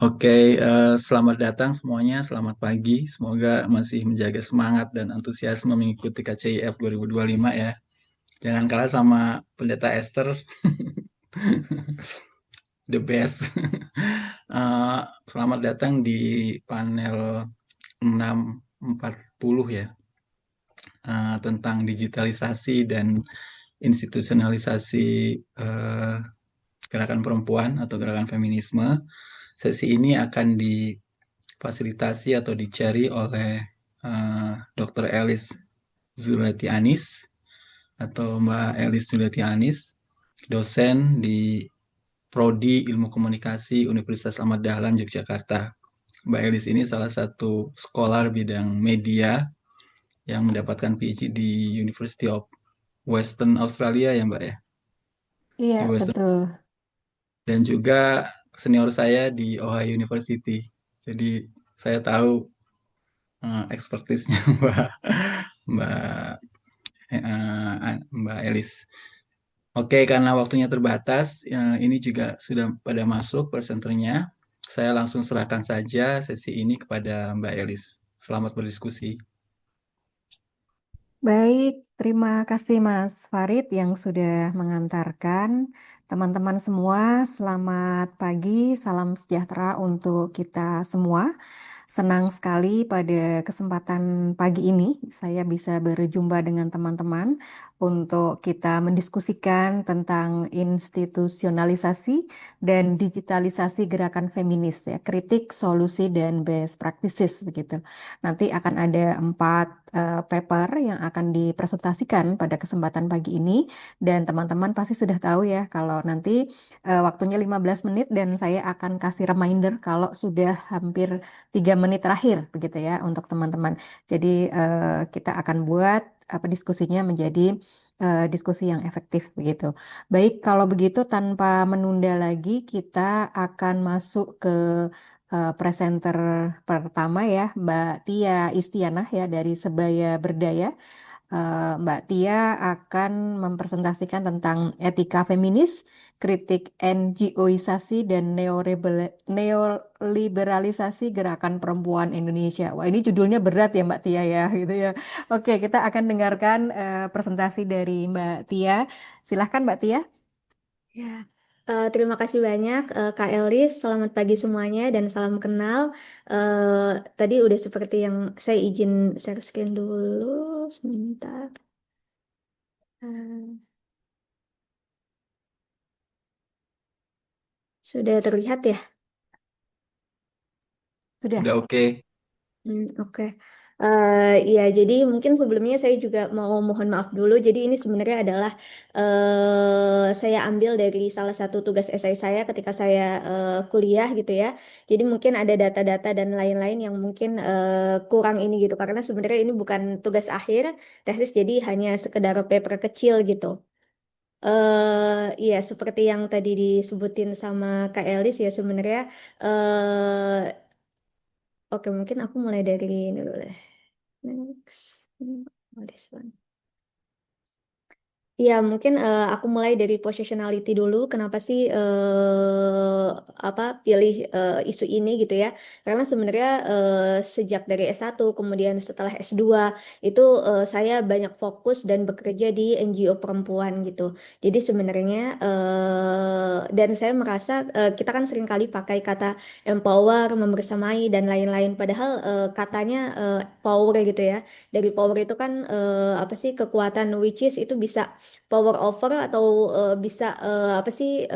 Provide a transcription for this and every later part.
Oke, selamat datang semuanya, selamat pagi. Semoga masih menjaga semangat dan antusiasme mengikuti KCIF 2025 ya. Jangan kalah sama Pendeta Esther, the best. Eh, Selamat datang di panel 640 ya, tentang digitalisasi dan institusionalisasi eh, gerakan perempuan atau gerakan feminisme. Sesi ini akan difasilitasi atau dicari oleh Dr. Elis Zuleti Anis atau Mbak Elis Zuleti Anis, dosen di Prodi Ilmu Komunikasi Universitas Ahmad Dahlan Yogyakarta. Mbak Elis ini salah satu scholar bidang media yang mendapatkan PhD di University of Western Australia ya Mbak ya, Iya, di Western, betul. dan juga senior saya di Ohio University. Jadi saya tahu expertise-nya Mbak Mbak Elis. Oke, karena waktunya terbatas, ini juga sudah pada masuk presenternya. Saya langsung serahkan saja sesi ini kepada Mbak Elis. Selamat berdiskusi. Baik, terima kasih Mas Farid yang sudah mengantarkan. Teman-teman semua, selamat pagi, salam sejahtera untuk kita semua. Senang sekali pada kesempatan pagi ini saya bisa berjumpa dengan teman-teman untuk kita mendiskusikan tentang institusionalisasi dan digitalisasi gerakan feminis ya, kritik, solusi dan best practices begitu. Nanti akan ada 4 paper yang akan dipresentasikan pada kesempatan pagi ini dan teman-teman pasti sudah tahu ya kalau nanti waktunya 15 menit dan saya akan kasih reminder kalau sudah hampir 3 menit terakhir begitu ya untuk teman-teman. Jadi kita akan buat apa diskusinya menjadi diskusi yang efektif begitu. Baik, kalau begitu tanpa menunda lagi kita akan masuk ke presenter pertama ya, Mbak Tia Istianah ya dari Sebaya Berdaya. Mbak Tia akan mempresentasikan tentang etika feminis, kritik NGOisasi dan neoliberalisasi gerakan perempuan Indonesia. Wah, ini judulnya berat ya Mbak Tia ya, gitu ya. Oke, kita akan dengarkan presentasi dari Mbak Tia. Silahkan Mbak Tia. Ya, terima kasih banyak Kak Elis. Selamat pagi semuanya dan salam kenal. Tadi udah seperti yang saya izin share screen dulu sebentar. Eh, sudah terlihat ya? Sudah. Udah oke. Oke. Ya, jadi mungkin sebelumnya saya juga mau mohon maaf dulu. Jadi ini sebenarnya adalah saya ambil dari salah satu tugas esai saya ketika saya kuliah gitu ya. Jadi mungkin ada data-data dan lain-lain yang mungkin kurang ini gitu. Karena sebenarnya ini bukan tugas akhir tesis, jadi hanya sekedar paper kecil gitu. Iya, seperti yang tadi disebutin sama Kak Elis ya sebenarnya. eh Oke, mungkin aku mulai dari ini dulu deh. Next. Oh, this one. Ya, mungkin aku mulai dari positionality dulu. Kenapa sih apa pilih isu ini gitu ya? Karena sebenarnya sejak dari S1 kemudian setelah S2 itu saya banyak fokus dan bekerja di NGO perempuan gitu. Jadi sebenarnya dan saya merasa kita kan sering kali pakai kata empower, membersamai dan lain-lain. Padahal katanya power gitu ya. Dari power itu kan apa sih kekuatan which is itu bisa power over atau bisa apa sih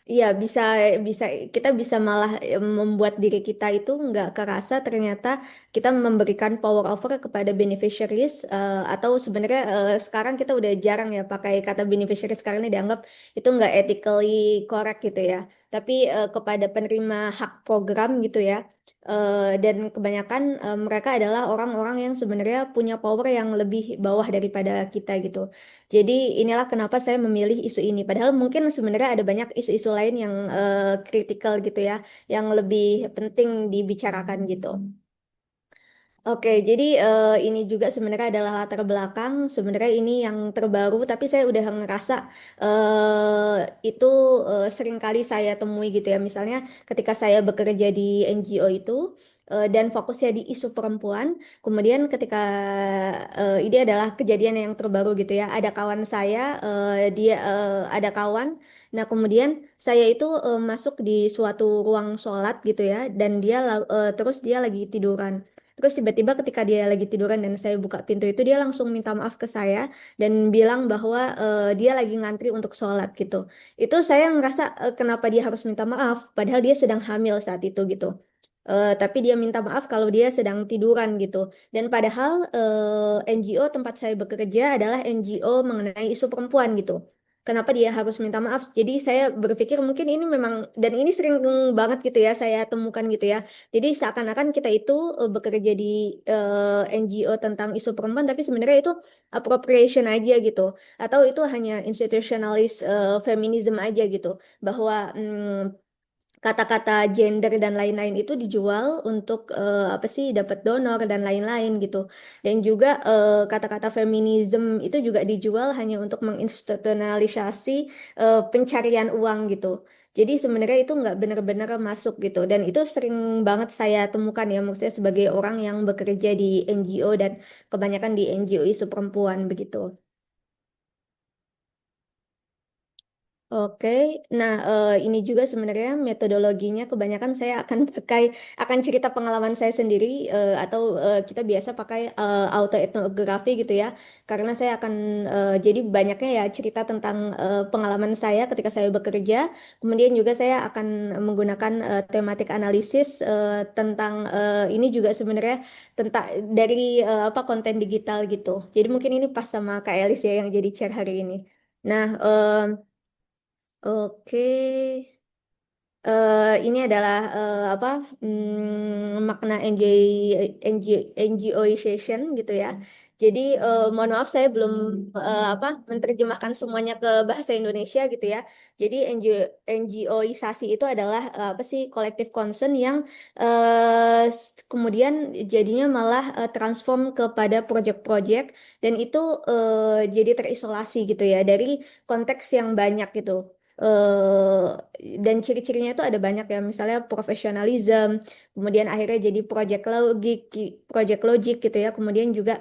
iya bisa bisa kita bisa malah membuat diri kita itu nggak kerasa ternyata kita memberikan power over kepada beneficiaries atau sebenarnya sekarang kita udah jarang ya pakai kata beneficiaries karena ini dianggap itu nggak ethically correct gitu ya tapi kepada penerima hak program gitu ya. Dan kebanyakan mereka adalah orang-orang yang sebenarnya punya power yang lebih bawah daripada kita gitu. Jadi inilah kenapa saya memilih isu ini. Padahal mungkin sebenarnya ada banyak isu-isu lain yang kritikal gitu ya, yang lebih penting dibicarakan gitu. Oke, jadi ini juga sebenarnya adalah latar belakang. Sebenarnya ini yang terbaru, tapi saya udah ngerasa itu sering kali saya temui gitu ya. Misalnya ketika saya bekerja di NGO itu dan fokusnya di isu perempuan, kemudian ketika ini adalah kejadian yang terbaru gitu ya. Ada kawan saya, dia ada kawan. Nah, kemudian saya itu masuk di suatu ruang sholat gitu ya, dan terus dia lagi tiduran. Terus tiba-tiba ketika dia lagi tiduran dan saya buka pintu itu dia langsung minta maaf ke saya dan bilang bahwa dia lagi ngantri untuk sholat gitu. Itu saya ngerasa kenapa dia harus minta maaf padahal dia sedang hamil saat itu gitu. Tapi dia minta maaf kalau dia sedang tiduran gitu. Dan padahal NGO tempat saya bekerja adalah NGO mengenai isu perempuan gitu. Kenapa dia harus minta maaf? Jadi saya berpikir mungkin ini memang dan ini sering banget gitu ya saya temukan gitu ya. Jadi seakan-akan kita itu bekerja di NGO tentang isu perempuan, tapi sebenarnya itu appropriation aja gitu, atau itu hanya institutionalis feminism aja gitu, bahwa kata-kata gender dan lain-lain itu dijual untuk apa sih dapat donor dan lain-lain gitu. Dan juga kata-kata feminism itu juga dijual hanya untuk menginstitutionalisasi pencarian uang gitu. Jadi sebenarnya itu nggak benar-benar masuk gitu. Dan itu sering banget saya temukan ya, maksudnya sebagai orang yang bekerja di NGO dan kebanyakan di NGO isu perempuan begitu. Oke, nah ini juga sebenarnya metodologinya kebanyakan saya akan akan cerita pengalaman saya sendiri atau kita biasa pakai autoetnografi gitu ya, karena saya akan jadi banyaknya ya cerita tentang pengalaman saya ketika saya bekerja, kemudian juga saya akan menggunakan tematik analisis tentang ini juga sebenarnya tentang dari apa konten digital gitu. Jadi mungkin ini pas sama Kak Elis ya yang jadi chair hari ini. Nah, oke. Ini adalah apa makna NGOization gitu ya. Jadi mohon maaf saya belum apa menerjemahkan semuanya ke bahasa Indonesia gitu ya. Jadi NGOisasi itu adalah apa sih collective concern yang kemudian jadinya malah transform kepada project-project dan itu jadi terisolasi gitu ya dari konteks yang banyak gitu. eh dan ciri-cirinya itu ada banyak ya, misalnya profesionalism, kemudian akhirnya jadi project logic gitu ya, kemudian juga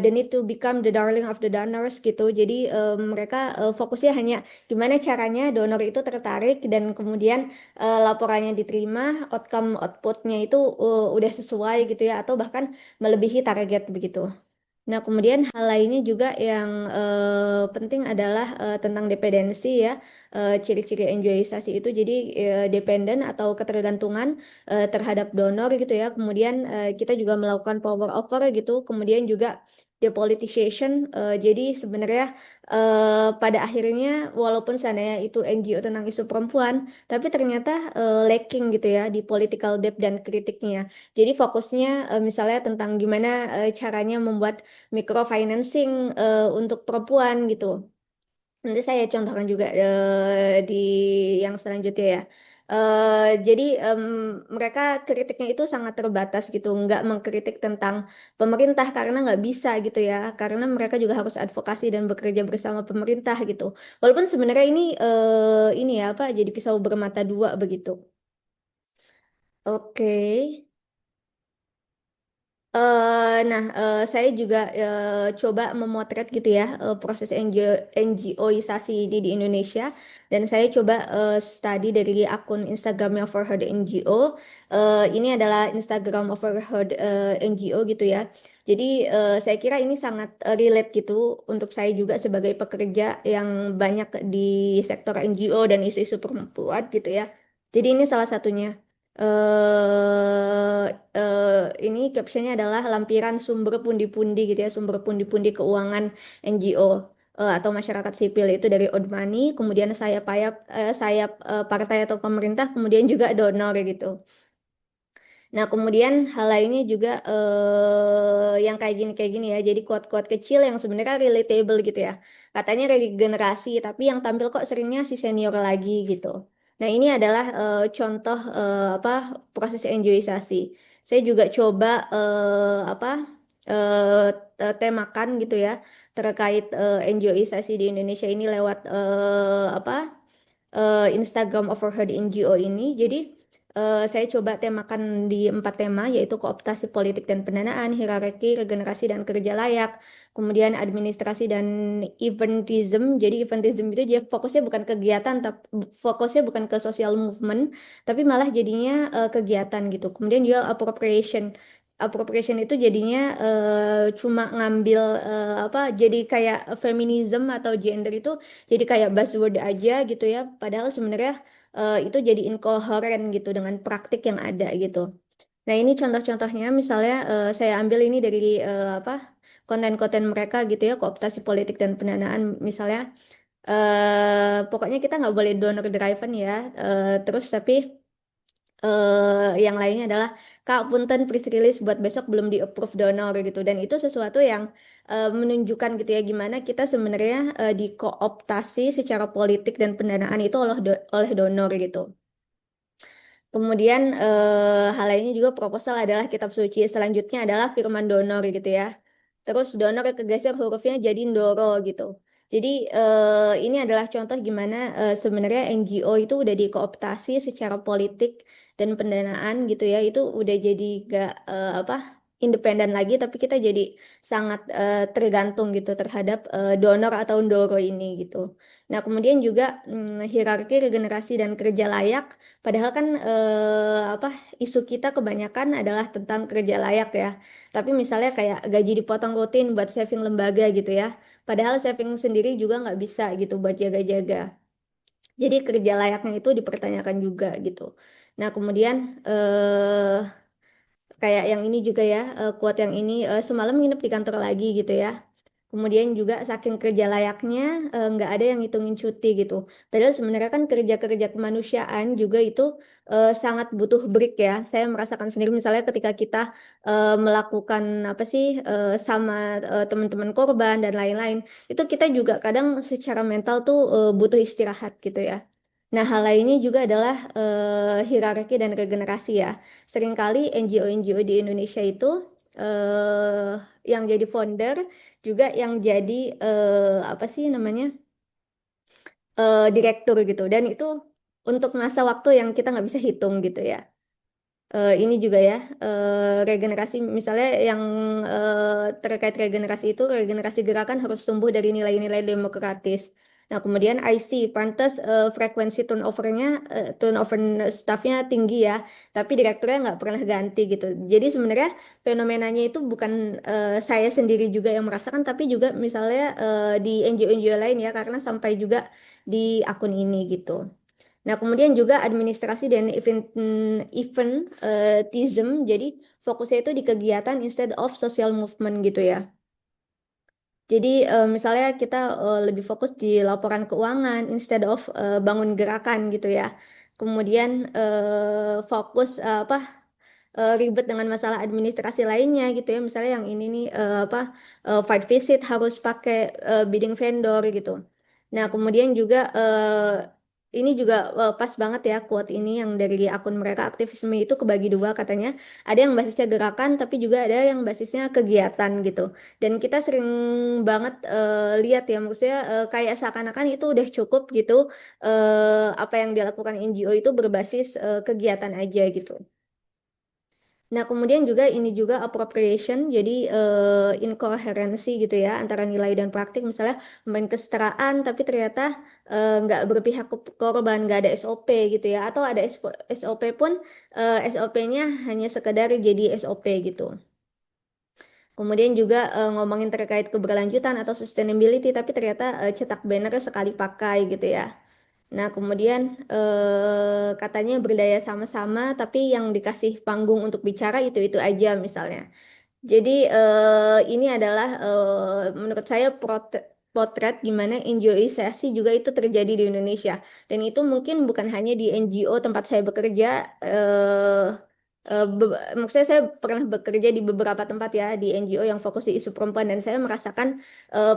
the need to become the darling of the donors gitu. Jadi mereka fokusnya hanya gimana caranya donor itu tertarik dan kemudian laporannya diterima, outputnya itu udah sesuai gitu ya, atau bahkan melebihi target begitu. Nah, kemudian hal lainnya juga yang penting adalah tentang dependensi ya. Ciri-ciri enjoyisasi itu jadi dependen atau ketergantungan terhadap donor gitu ya. Kemudian kita juga melakukan power over gitu. Kemudian juga depoliticization. Jadi sebenarnya pada akhirnya walaupun seandainya itu NGO tentang isu perempuan, tapi ternyata lacking gitu ya di political depth dan kritiknya. Jadi fokusnya misalnya tentang gimana caranya membuat microfinancing untuk perempuan gitu. Nanti saya contohkan juga di yang selanjutnya ya. Jadi mereka kritiknya itu sangat terbatas gitu, nggak mengkritik tentang pemerintah karena nggak bisa gitu ya, karena mereka juga harus advokasi dan bekerja bersama pemerintah gitu. Walaupun sebenarnya ini ya apa jadi pisau bermata dua begitu. Oke. Saya juga coba memotret gitu ya proses NGOisasi ini di Indonesia dan saya coba study dari akun Instagramnya For Her NGO. Ini adalah Instagram of For Her NGO gitu ya. Jadi saya kira ini sangat relate gitu untuk saya juga sebagai pekerja yang banyak di sektor NGO dan isu-isu perempuan gitu ya. Jadi ini salah satunya eh ini captionnya adalah lampiran sumber pundi-pundi gitu ya, sumber pundi-pundi keuangan NGO atau masyarakat sipil itu dari Odd Money, kemudian sayap partai atau pemerintah, kemudian juga donor gitu. Nah, kemudian hal lainnya juga yang kayak gini ya. Jadi quote-quote kecil yang sebenarnya relatable gitu ya. Katanya regenerasi, tapi yang tampil kok seringnya si senior lagi gitu. Nah, ini adalah contoh apa proses enjoyisasi. Saya juga coba temakan gitu ya terkait NGOisasi di Indonesia ini lewat Instagram Overheard NGO ini. Jadi saya coba temakan di 4 tema, yaitu kooptasi politik dan pendanaan, hierarki, regenerasi dan kerja layak, kemudian administrasi dan eventism. Jadi eventism itu dia fokusnya bukan kegiatan, tapi fokusnya bukan ke social movement, tapi malah jadinya kegiatan gitu. Kemudian juga appropriation. Appropriation itu jadinya cuma ngambil jadi kayak feminism atau gender itu jadi kayak buzzword aja gitu ya. Padahal sebenarnya itu jadi inkoheren gitu dengan praktik yang ada gitu. Nah, ini contoh-contohnya misalnya saya ambil ini dari konten-konten mereka gitu ya, kooptasi politik dan pendanaan misalnya pokoknya kita nggak boleh donor driven ya. Terus tapi yang lainnya adalah Kak Punten press release buat besok belum di approve donor gitu, dan itu sesuatu yang menunjukkan gitu ya gimana kita sebenarnya dikooptasi secara politik dan pendanaan itu oleh donor gitu. Kemudian hal lainnya juga proposal adalah kitab suci. Selanjutnya adalah firman donor gitu ya. Terus donor kegeser hurufnya jadi ndoro gitu. Jadi ini adalah contoh gimana sebenarnya NGO itu udah dikooptasi secara politik dan pendanaan gitu ya. Itu udah jadi gak independen lagi, tapi kita jadi sangat tergantung gitu terhadap donor atau ndoro ini gitu. Nah, kemudian juga hierarki, regenerasi dan kerja layak. Padahal kan isu kita kebanyakan adalah tentang kerja layak ya. Tapi misalnya kayak gaji dipotong rutin buat saving lembaga gitu ya. Padahal saving sendiri juga nggak bisa gitu buat jaga-jaga. Jadi kerja layaknya itu dipertanyakan juga gitu. Nah, kemudian kayak yang ini juga ya, quote yang ini semalam nginep di kantor lagi gitu ya. Kemudian juga saking kerja layaknya nggak ada yang ngitungin cuti gitu. Padahal sebenarnya kan kerja-kerja kemanusiaan juga itu sangat butuh break ya. Saya merasakan sendiri misalnya ketika kita melakukan apa sih sama teman-teman korban dan lain-lain, itu kita juga kadang secara mental tuh butuh istirahat gitu ya. Nah, hal lainnya juga adalah hierarki dan regenerasi ya. Seringkali NGO-NGO di Indonesia itu yang jadi founder juga yang jadi apa sih namanya direktur gitu, dan itu untuk masa waktu yang kita nggak bisa hitung gitu ya. Ini juga ya regenerasi misalnya yang terkait regenerasi itu, regenerasi gerakan harus tumbuh dari nilai-nilai demokratis. Nah, kemudian IC pantas frekuensi turnover staffnya tinggi ya, tapi direkturnya nggak pernah ganti gitu. Jadi sebenarnya fenomenanya itu bukan saya sendiri juga yang merasakan, tapi juga misalnya di NGO-NGO lain ya, karena sampai juga di akun ini gitu. Nah, kemudian juga administrasi dan eventism, jadi fokusnya itu di kegiatan instead of social movement gitu ya. Jadi misalnya kita lebih fokus di laporan keuangan instead of bangun gerakan gitu ya. Kemudian fokus ribet dengan masalah administrasi lainnya gitu ya. Misalnya yang ini nih fight visit harus pakai bidding vendor gitu. Nah, kemudian juga ini juga pas banget ya quote ini yang dari akun mereka, aktivisme itu kebagi dua katanya. Ada yang basisnya gerakan tapi juga ada yang basisnya kegiatan gitu. Dan kita sering banget lihat ya, maksudnya kayak seakan-akan itu udah cukup gitu apa yang dilakukan NGO itu berbasis kegiatan aja gitu. Nah, kemudian juga ini juga appropriation, jadi inkoherensi gitu ya antara nilai dan praktik. Misalnya main kesetaraan, tapi ternyata nggak berpihak ke korban, nggak ada SOP gitu ya. Atau ada SOP pun SOP-nya hanya sekedar jadi SOP gitu. Kemudian juga ngomongin terkait keberlanjutan atau sustainability, tapi ternyata cetak banner sekali pakai gitu ya. Nah, kemudian katanya berdaya sama-sama, tapi yang dikasih panggung untuk bicara itu-itu aja misalnya. Jadi ini adalah menurut saya potret gimana NGOisasi juga itu terjadi di Indonesia. Dan itu mungkin bukan hanya di NGO tempat saya bekerja. Maksudnya saya pernah bekerja di beberapa tempat ya di NGO yang fokus di isu perempuan, dan saya merasakan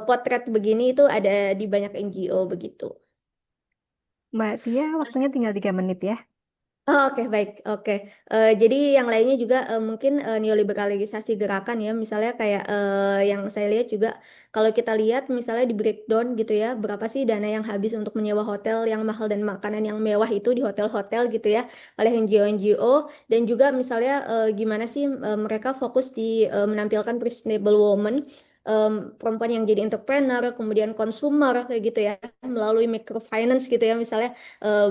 potret begini itu ada di banyak NGO begitu. Mbak Tia, waktunya tinggal 3 menit ya. Oh, oke, baik. Oke. Jadi yang lainnya juga mungkin neoliberalisasi gerakan ya. Misalnya kayak yang saya lihat juga kalau kita lihat misalnya di breakdown gitu ya, berapa sih dana yang habis untuk menyewa hotel yang mahal dan makanan yang mewah itu di hotel-hotel gitu ya oleh NGO-NGO, dan juga misalnya gimana sih mereka fokus di menampilkan presentable woman, perempuan yang jadi entrepreneur, kemudian consumer kayak gitu ya, melalui microfinance gitu ya. Misalnya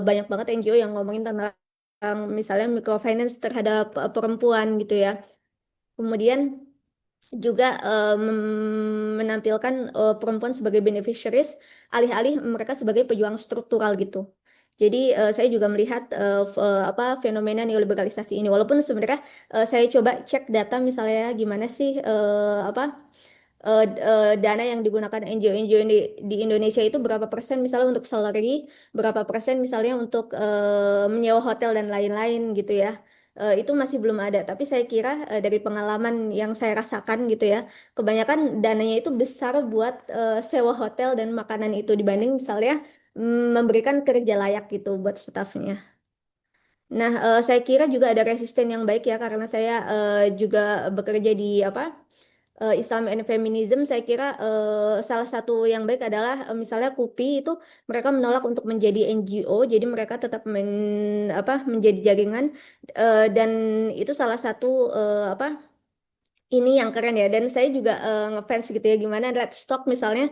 banyak banget NGO yang ngomongin tentang misalnya microfinance terhadap perempuan gitu ya. Kemudian juga menampilkan perempuan sebagai beneficiaries, alih-alih mereka sebagai pejuang struktural gitu. Jadi saya juga melihat apa fenomena neoliberalisasi ini. Walaupun sebenarnya saya coba cek data misalnya gimana sih apa dana yang digunakan NGO-NGO di Indonesia itu berapa persen misalnya untuk salary, berapa persen misalnya untuk menyewa hotel dan lain-lain gitu ya. Itu masih belum ada, tapi saya kira dari pengalaman yang saya rasakan gitu ya, kebanyakan dananya itu besar buat sewa hotel dan makanan itu dibanding misalnya memberikan kerja layak gitu buat stafnya. Nah, saya kira juga ada resisten yang baik ya karena saya juga bekerja di apa Islam and Feminism. Saya kira salah satu yang baik adalah misalnya KUPI itu mereka menolak untuk menjadi NGO, jadi mereka tetap menjadi jaringan, dan itu salah satu apa ini yang keren ya, dan saya juga ngefans gitu ya gimana Let's Talk misalnya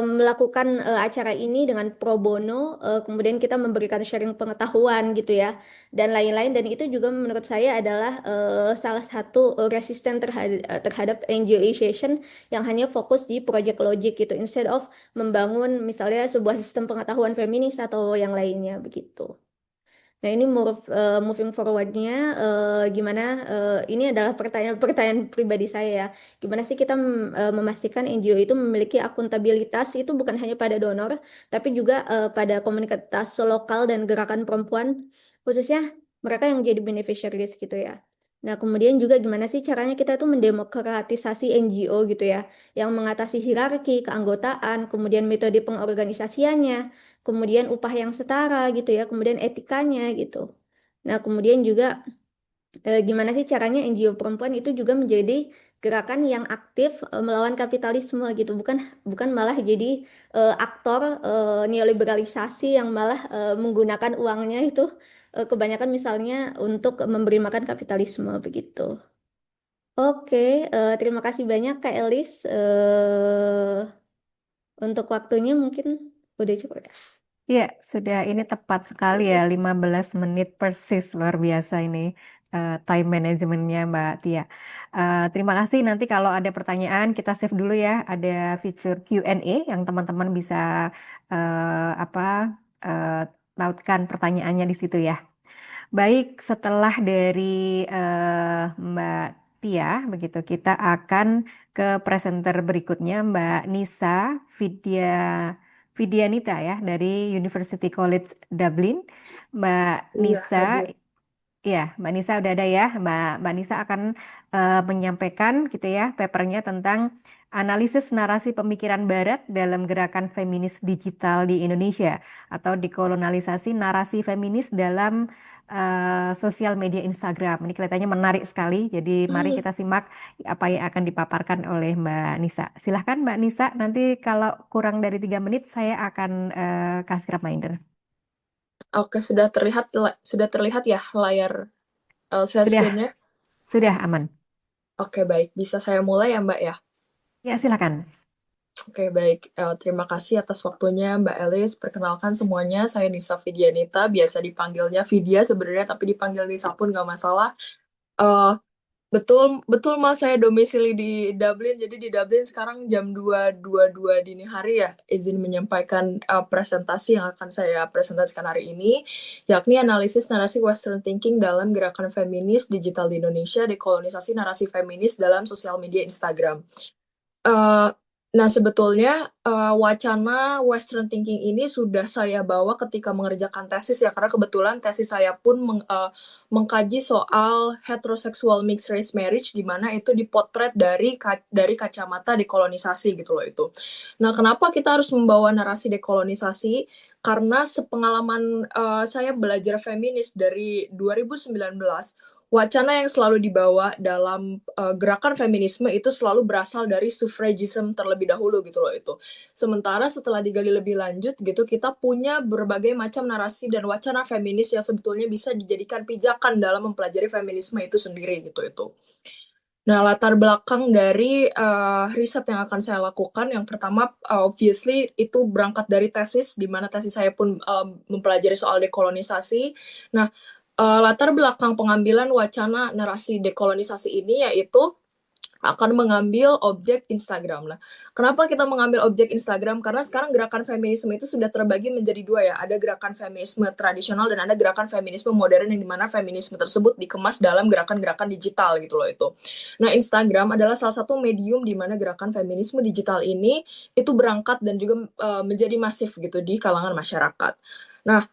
melakukan acara ini dengan pro bono, kemudian kita memberikan sharing pengetahuan gitu ya dan lain-lain, dan itu juga menurut saya adalah salah satu resisten terhadap NGOization yang hanya fokus di project logic gitu instead of membangun misalnya sebuah sistem pengetahuan feminis atau yang lainnya begitu. Nah, ini moving forward-nya gimana? Ini adalah pertanyaan-pertanyaan pribadi saya ya. Gimana sih kita memastikan NGO itu memiliki akuntabilitas itu bukan hanya pada donor, tapi juga pada komunitas lokal dan gerakan perempuan, khususnya mereka yang jadi beneficiaries gitu ya. Nah, kemudian juga gimana sih caranya kita tuh mendemokratisasi NGO gitu ya, yang mengatasi hierarki, keanggotaan, kemudian metode pengorganisasiannya, kemudian upah yang setara gitu ya, kemudian etikanya gitu. Nah, kemudian juga gimana sih caranya NGO perempuan itu juga menjadi gerakan yang aktif melawan kapitalisme gitu, bukan bukan malah jadi aktor neoliberalisasi yang malah menggunakan uangnya itu kebanyakan misalnya untuk memberi makan kapitalisme begitu. Oke, terima kasih banyak Kak Elis untuk waktunya, mungkin udah cukup ya. Ya, sudah ini tepat sekali ya, 15 menit persis, luar biasa ini time managementnya Mbak Tia. Terima kasih, nanti kalau ada pertanyaan kita save dulu ya, ada fitur Q&A yang teman-teman bisa apa eh, lautkan pertanyaannya di situ ya. Baik, setelah dari Mbak Tia, begitu kita akan ke presenter berikutnya, Mbak Nisa Vidyanita ya dari University College Dublin. Mbak Iya, Nisa, hadir. ya Mbak Nisa udah ada ya. Mbak Nisa akan menyampaikan gitu ya papernya tentang analisis narasi pemikiran Barat dalam gerakan feminis digital di Indonesia atau dekolonialisasi narasi feminis dalam sosial media Instagram. Ini kelihatannya menarik sekali. Jadi mari kita simak apa yang akan dipaparkan oleh Mbak Nisa. Silahkan Mbak Nisa, nanti kalau kurang dari 3 menit saya akan kasih reminder. Oke, sudah terlihat ya layar share Sudah, screen-nya. sudah aman. Oke, baik. Bisa saya mulai ya, Mbak ya? Ya, silakan. Oke, baik. Terima kasih atas waktunya, Mbak Elis. Perkenalkan semuanya, saya Nisa Vidyanita. Biasa dipanggilnya Vidya sebenarnya, tapi dipanggil Nisa pun nggak masalah. Eh, Betul, betul Mas, saya domisili di Dublin. Jadi di Dublin sekarang jam 2.22 dini hari ya. Izin menyampaikan presentasi yang akan saya presentasikan hari ini, yakni analisis narasi Western thinking dalam gerakan feminis digital di Indonesia, dekolonisasi narasi feminis dalam sosial media Instagram. Eh, nah, sebetulnya wacana Western thinking ini sudah saya bawa ketika mengerjakan tesis ya, karena kebetulan tesis saya pun mengkaji soal heterosexual mixed race marriage, di mana itu dipotret dari kacamata dekolonisasi gitu loh itu. Nah, kenapa kita harus membawa narasi dekolonisasi? karena sepengalaman saya belajar feminis dari 2019, wacana yang selalu dibawa dalam gerakan feminisme itu selalu berasal dari suffragism terlebih dahulu gitu loh itu. Sementara setelah digali lebih lanjut gitu, kita punya berbagai macam narasi dan wacana feminis yang sebetulnya bisa dijadikan pijakan dalam mempelajari feminisme itu sendiri gitu itu. Nah, latar belakang dari riset yang akan saya lakukan, yang pertama, obviously itu berangkat dari tesis, di mana tesis saya pun mempelajari soal dekolonisasi. Nah, latar belakang pengambilan wacana narasi dekolonisasi ini yaitu akan mengambil objek Instagram. Nah, kenapa kita mengambil objek Instagram? Karena sekarang gerakan feminisme itu sudah terbagi menjadi dua ya. Ada gerakan feminisme tradisional dan ada gerakan feminisme modern yang dimana feminisme tersebut dikemas dalam gerakan-gerakan digital gitu loh itu. Nah, Instagram adalah salah satu medium di mana gerakan feminisme digital ini itu berangkat dan juga menjadi masif gitu di kalangan masyarakat. Nah,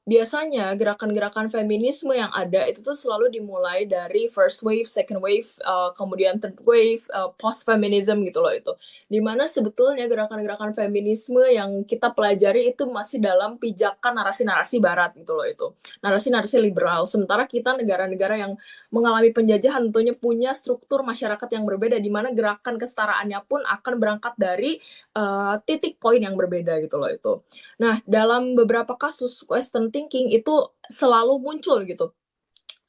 biasanya gerakan-gerakan feminisme yang ada itu tuh selalu dimulai dari first wave, second wave, kemudian third wave, post feminism gitu loh itu. Dimana sebetulnya gerakan-gerakan feminisme yang kita pelajari itu masih dalam pijakan narasi-narasi barat gitu loh itu. Narasi-narasi liberal. Sementara kita negara-negara yang mengalami penjajahan tentunya punya struktur masyarakat yang berbeda di mana gerakan kesetaraannya pun akan berangkat dari titik poin yang berbeda gitu loh itu. Nah, dalam beberapa kasus Western thinking itu selalu muncul gitu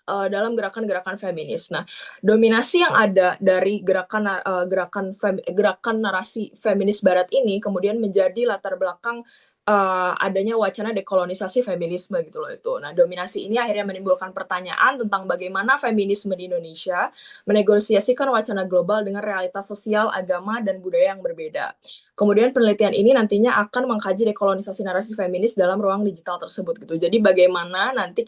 dalam gerakan-gerakan feminis. Nah, dominasi yang ada dari gerakan narasi feminis Barat ini kemudian menjadi latar belakang adanya wacana dekolonisasi feminisme gitu loh itu. Nah, dominasi ini akhirnya menimbulkan pertanyaan tentang bagaimana feminisme di Indonesia menegosiasikan wacana global dengan realitas sosial, agama, dan budaya yang berbeda. Kemudian penelitian ini nantinya akan mengkaji dekolonisasi narasi feminis dalam ruang digital tersebut gitu. Jadi bagaimana nanti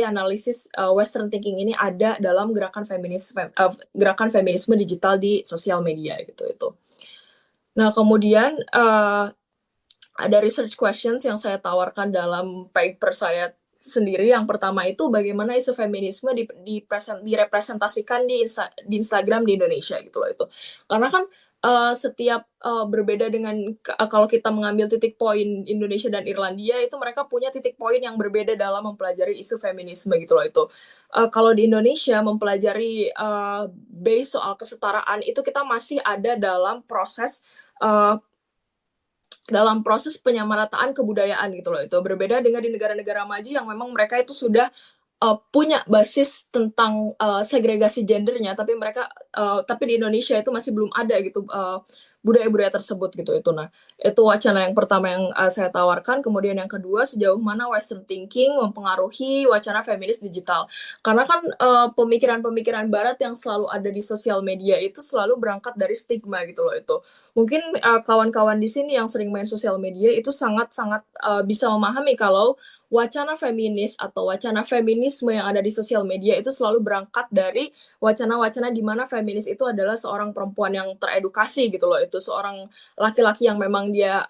analisis Western thinking ini ada dalam gerakan feminisme digital di sosial media gitu itu. Nah, kemudian ada research questions yang saya tawarkan dalam paper saya sendiri. Yang pertama itu bagaimana isu feminisme direpresentasikan di Instagram di Indonesia gitu loh itu. Karena kan setiap berbeda dengan kalau kita mengambil titik poin Indonesia dan Irlandia itu mereka punya titik poin yang berbeda dalam mempelajari isu feminisme gitu loh itu. Kalau di Indonesia mempelajari base soal kesetaraan itu kita masih ada dalam proses penyamarataan kebudayaan gitu loh itu. Berbeda dengan di negara-negara maju yang memang mereka itu sudah punya basis tentang segregasi gendernya, tapi di Indonesia itu masih belum ada gitu budaya-budaya tersebut gitu itu. Nah, itu wacana yang pertama yang saya tawarkan. Kemudian yang kedua, sejauh mana Western thinking mempengaruhi wacana feminis digital. Karena kan pemikiran-pemikiran Barat yang selalu ada di sosial media itu selalu berangkat dari stigma gitu loh itu. Mungkin kawan-kawan di sini yang sering main sosial media itu sangat-sangat bisa memahami kalau wacana feminis atau wacana feminisme yang ada di sosial media itu selalu berangkat dari wacana-wacana di mana feminis itu adalah seorang perempuan yang teredukasi gitu loh. Itu seorang laki-laki yang memang dia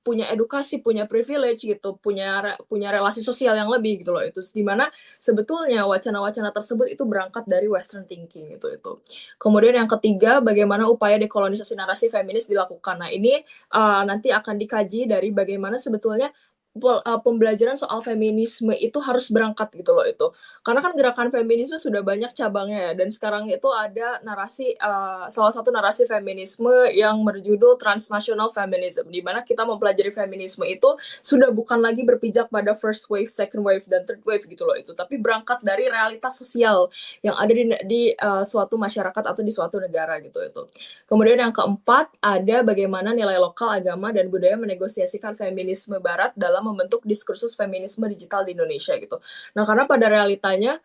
punya edukasi, punya privilege gitu, punya relasi sosial yang lebih gitu loh itu. Di mana sebetulnya wacana-wacana tersebut itu berangkat dari Western thinking gitu itu. Kemudian yang ketiga, bagaimana upaya dekolonisasi narasi feminis dilakukan. Nah, ini nanti akan dikaji dari bagaimana sebetulnya pembelajaran soal feminisme itu harus berangkat gitu loh itu. Karena kan gerakan feminisme sudah banyak cabangnya ya, dan sekarang itu ada narasi salah satu narasi feminisme yang berjudul transnational feminism, di mana kita mempelajari feminisme itu sudah bukan lagi berpijak pada first wave, second wave, dan third wave gitu loh itu, tapi berangkat dari realitas sosial yang ada di suatu masyarakat atau di suatu negara gitu itu. Kemudian yang keempat, ada bagaimana nilai lokal, agama, dan budaya menegosiasikan feminisme Barat dalam membentuk diskursus feminisme digital di Indonesia gitu. Nah, karena pada realitanya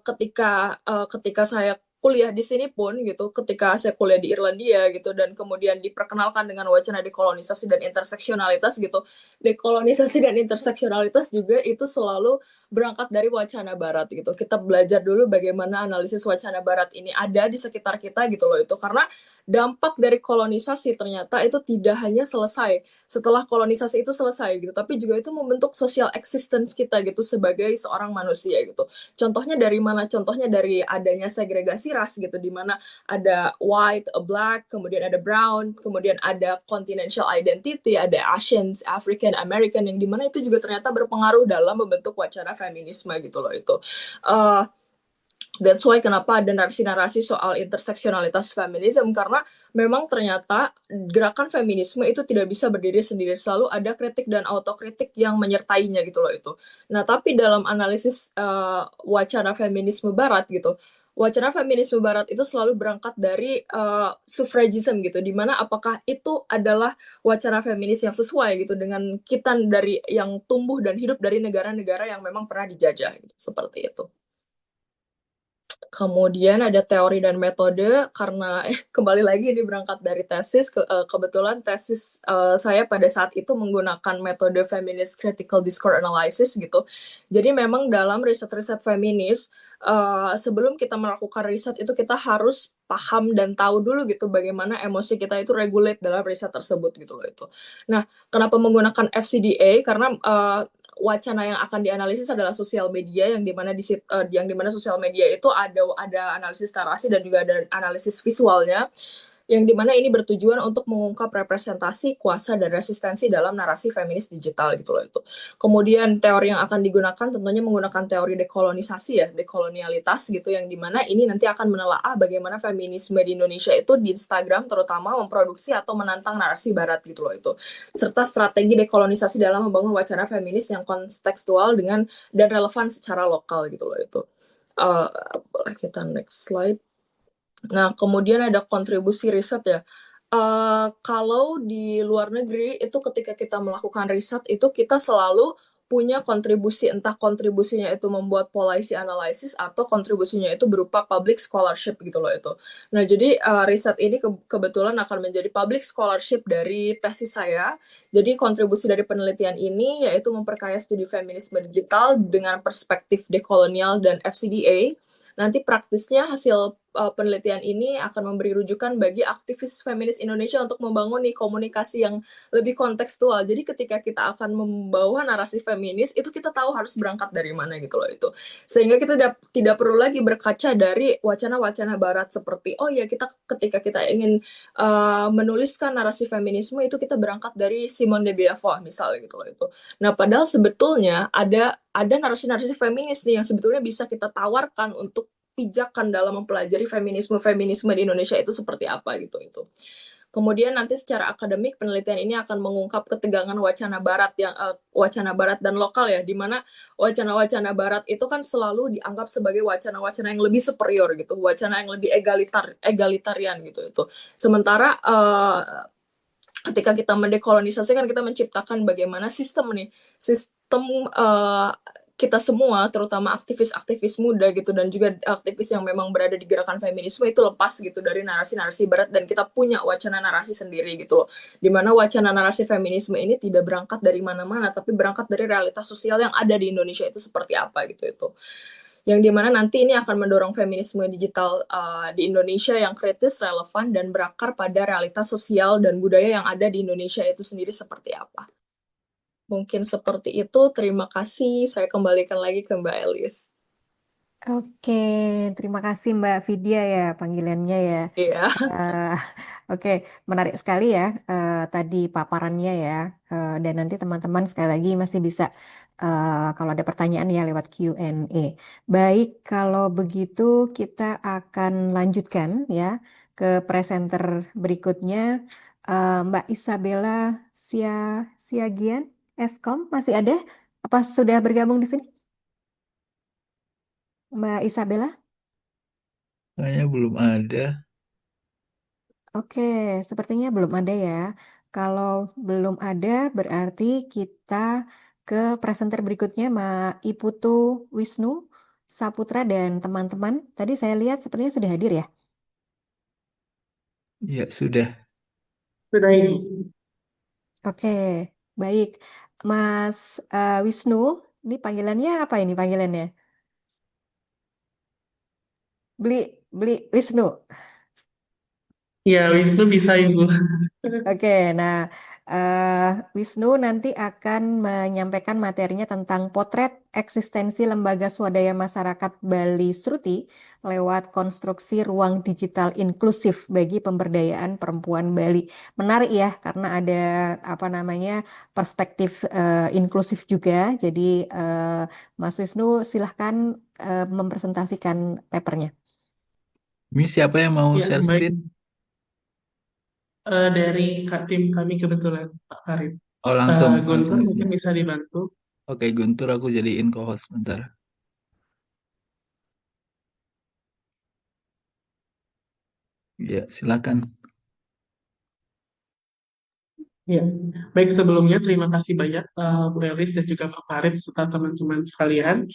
ketika saya kuliah di sini pun gitu, ketika saya kuliah di Irlandia gitu dan kemudian diperkenalkan dengan wacana dekolonisasi dan interseksionalitas gitu. Dekolonisasi dan interseksionalitas juga itu selalu berangkat dari wacana barat gitu. Kita belajar dulu bagaimana analisis wacana barat ini ada di sekitar kita gitu loh itu. Karena dampak dari kolonisasi ternyata itu tidak hanya selesai setelah kolonisasi itu selesai gitu, tapi juga itu membentuk social existence kita gitu sebagai seorang manusia gitu. Contohnya dari mana? Contohnya dari adanya segregasi ras gitu, di mana ada white, a black, kemudian ada brown, kemudian ada continental identity, ada Asians, African, American, yang dimana itu juga ternyata berpengaruh dalam membentuk wacana feminisme gitu loh itu. Uh, That's why kenapa ada narasi-narasi soal interseksionalitas feminisme, karena memang ternyata gerakan feminisme itu tidak bisa berdiri sendiri, selalu ada kritik dan autokritik yang menyertainya gitu loh itu. Nah, tapi dalam analisis wacana feminisme barat gitu, wacana feminisme barat itu selalu berangkat dari suffragism gitu, dimana apakah itu adalah wacana feminis yang sesuai gitu dengan kita dari yang tumbuh dan hidup dari negara-negara yang memang pernah dijajah gitu, seperti itu. Kemudian ada teori dan metode, karena kembali lagi ini berangkat dari tesis. Kebetulan tesis saya pada saat itu menggunakan metode feminist critical discourse analysis gitu. Jadi memang dalam riset-riset feminis, sebelum kita melakukan riset itu kita harus paham dan tahu dulu gitu bagaimana emosi kita itu regulate dalam riset tersebut gitu loh itu. Nah, kenapa menggunakan FCDA? Karena wacana yang akan dianalisis adalah sosial media, yang dimana sosial media itu ada analisis narasi dan juga ada analisis visualnya, yang dimana ini bertujuan untuk mengungkap representasi, kuasa, dan resistensi dalam narasi feminis digital gitu loh itu. Kemudian teori yang akan digunakan tentunya menggunakan teori dekolonisasi ya, dekolonialitas gitu, yang dimana ini nanti akan menelaah bagaimana feminisme di Indonesia itu di Instagram terutama memproduksi atau menantang narasi barat gitu loh itu. Serta strategi dekolonisasi dalam membangun wacana feminis yang kontekstual dan relevan secara lokal gitu loh itu. Boleh kita next slide. Nah, kemudian ada kontribusi riset ya. Kalau di luar negeri itu ketika kita melakukan riset itu kita selalu punya kontribusi, entah kontribusinya itu membuat policy analysis atau kontribusinya itu berupa public scholarship gitu loh itu. Nah, jadi riset ini kebetulan akan menjadi public scholarship dari tesis saya. Jadi kontribusi dari penelitian ini yaitu memperkaya studi feminisme digital dengan perspektif dekolonial dan FCDA. Nanti praktisnya hasil penelitian ini akan memberi rujukan bagi aktivis feminis Indonesia untuk membangun nih komunikasi yang lebih kontekstual. Jadi ketika kita akan membawa narasi feminis, itu kita tahu harus berangkat dari mana gitu loh itu. Sehingga kita tidak perlu lagi berkaca dari wacana-wacana barat seperti, oh ya kita ketika kita ingin menuliskan narasi feminisme itu kita berangkat dari Simone de Beauvoir misalnya gitu loh itu. Nah, padahal sebetulnya ada narasi-narasi feminis nih yang sebetulnya bisa kita tawarkan untuk pijakan dalam mempelajari feminisme di Indonesia itu seperti apa gitu itu. Kemudian nanti secara akademik penelitian ini akan mengungkap ketegangan wacana barat dan lokal ya, di mana wacana-wacana barat itu kan selalu dianggap sebagai wacana-wacana yang lebih superior gitu, wacana yang lebih egalitarian gitu itu. Sementara ketika kita mendekolonisasi kan kita menciptakan bagaimana sistem kita semua, terutama aktivis-aktivis muda gitu dan juga aktivis yang memang berada di gerakan feminisme itu lepas gitu dari narasi-narasi barat, dan kita punya wacana narasi sendiri gitu loh. Dimana wacana narasi feminisme ini tidak berangkat dari mana-mana, tapi berangkat dari realitas sosial yang ada di Indonesia itu seperti apa gitu itu. Yang dimana nanti ini akan mendorong feminisme digital di Indonesia yang kritis, relevan, dan berakar pada realitas sosial dan budaya yang ada di Indonesia itu sendiri seperti apa. Mungkin seperti itu. Terima kasih. Saya kembalikan lagi ke Mbak Elis. Oke, terima kasih Mbak Vidya ya panggilannya ya. Iya. Oke, menarik sekali ya tadi paparannya ya. Dan nanti teman-teman sekali lagi masih bisa kalau ada pertanyaan ya lewat Q&A. Baik, kalau begitu kita akan lanjutkan ya ke presenter berikutnya. Mbak Isabella Siagian, Eskom masih ada? Apa sudah bergabung di sini? Mbak Isabella? Kayaknya belum ada. Oke, sepertinya belum ada ya. Kalau belum ada, berarti kita ke presenter berikutnya, Mbak Iputu Wisnu Saputra dan teman-teman. Tadi saya lihat sepertinya sudah hadir ya. Ya, sudah. Sudah Ibu. Oke, baik. Mas Wisnu, ini panggilannya apa ini panggilannya? Beli Wisnu. Ya, Wisnu bisa Ibu. Oke, nah Wisnu nanti akan menyampaikan materinya tentang potret eksistensi lembaga swadaya masyarakat Bali Sruti lewat konstruksi ruang digital inklusif bagi pemberdayaan perempuan Bali. Menarik ya, karena ada apa namanya perspektif inklusif juga. Jadi Mas Wisnu silahkan mempresentasikan papernya. Ini siapa yang mau Ya, share baik. screen? Dari tim kami kebetulan, Pak Farid. Oh, langsung Guntur di mungkin sini. bisa dibantu. Oke, Guntur aku jadiin co-host bentar. Ya, silakan. Ya, baik sebelumnya terima kasih banyak Bu Elis dan juga Pak Farid serta teman-teman sekalian.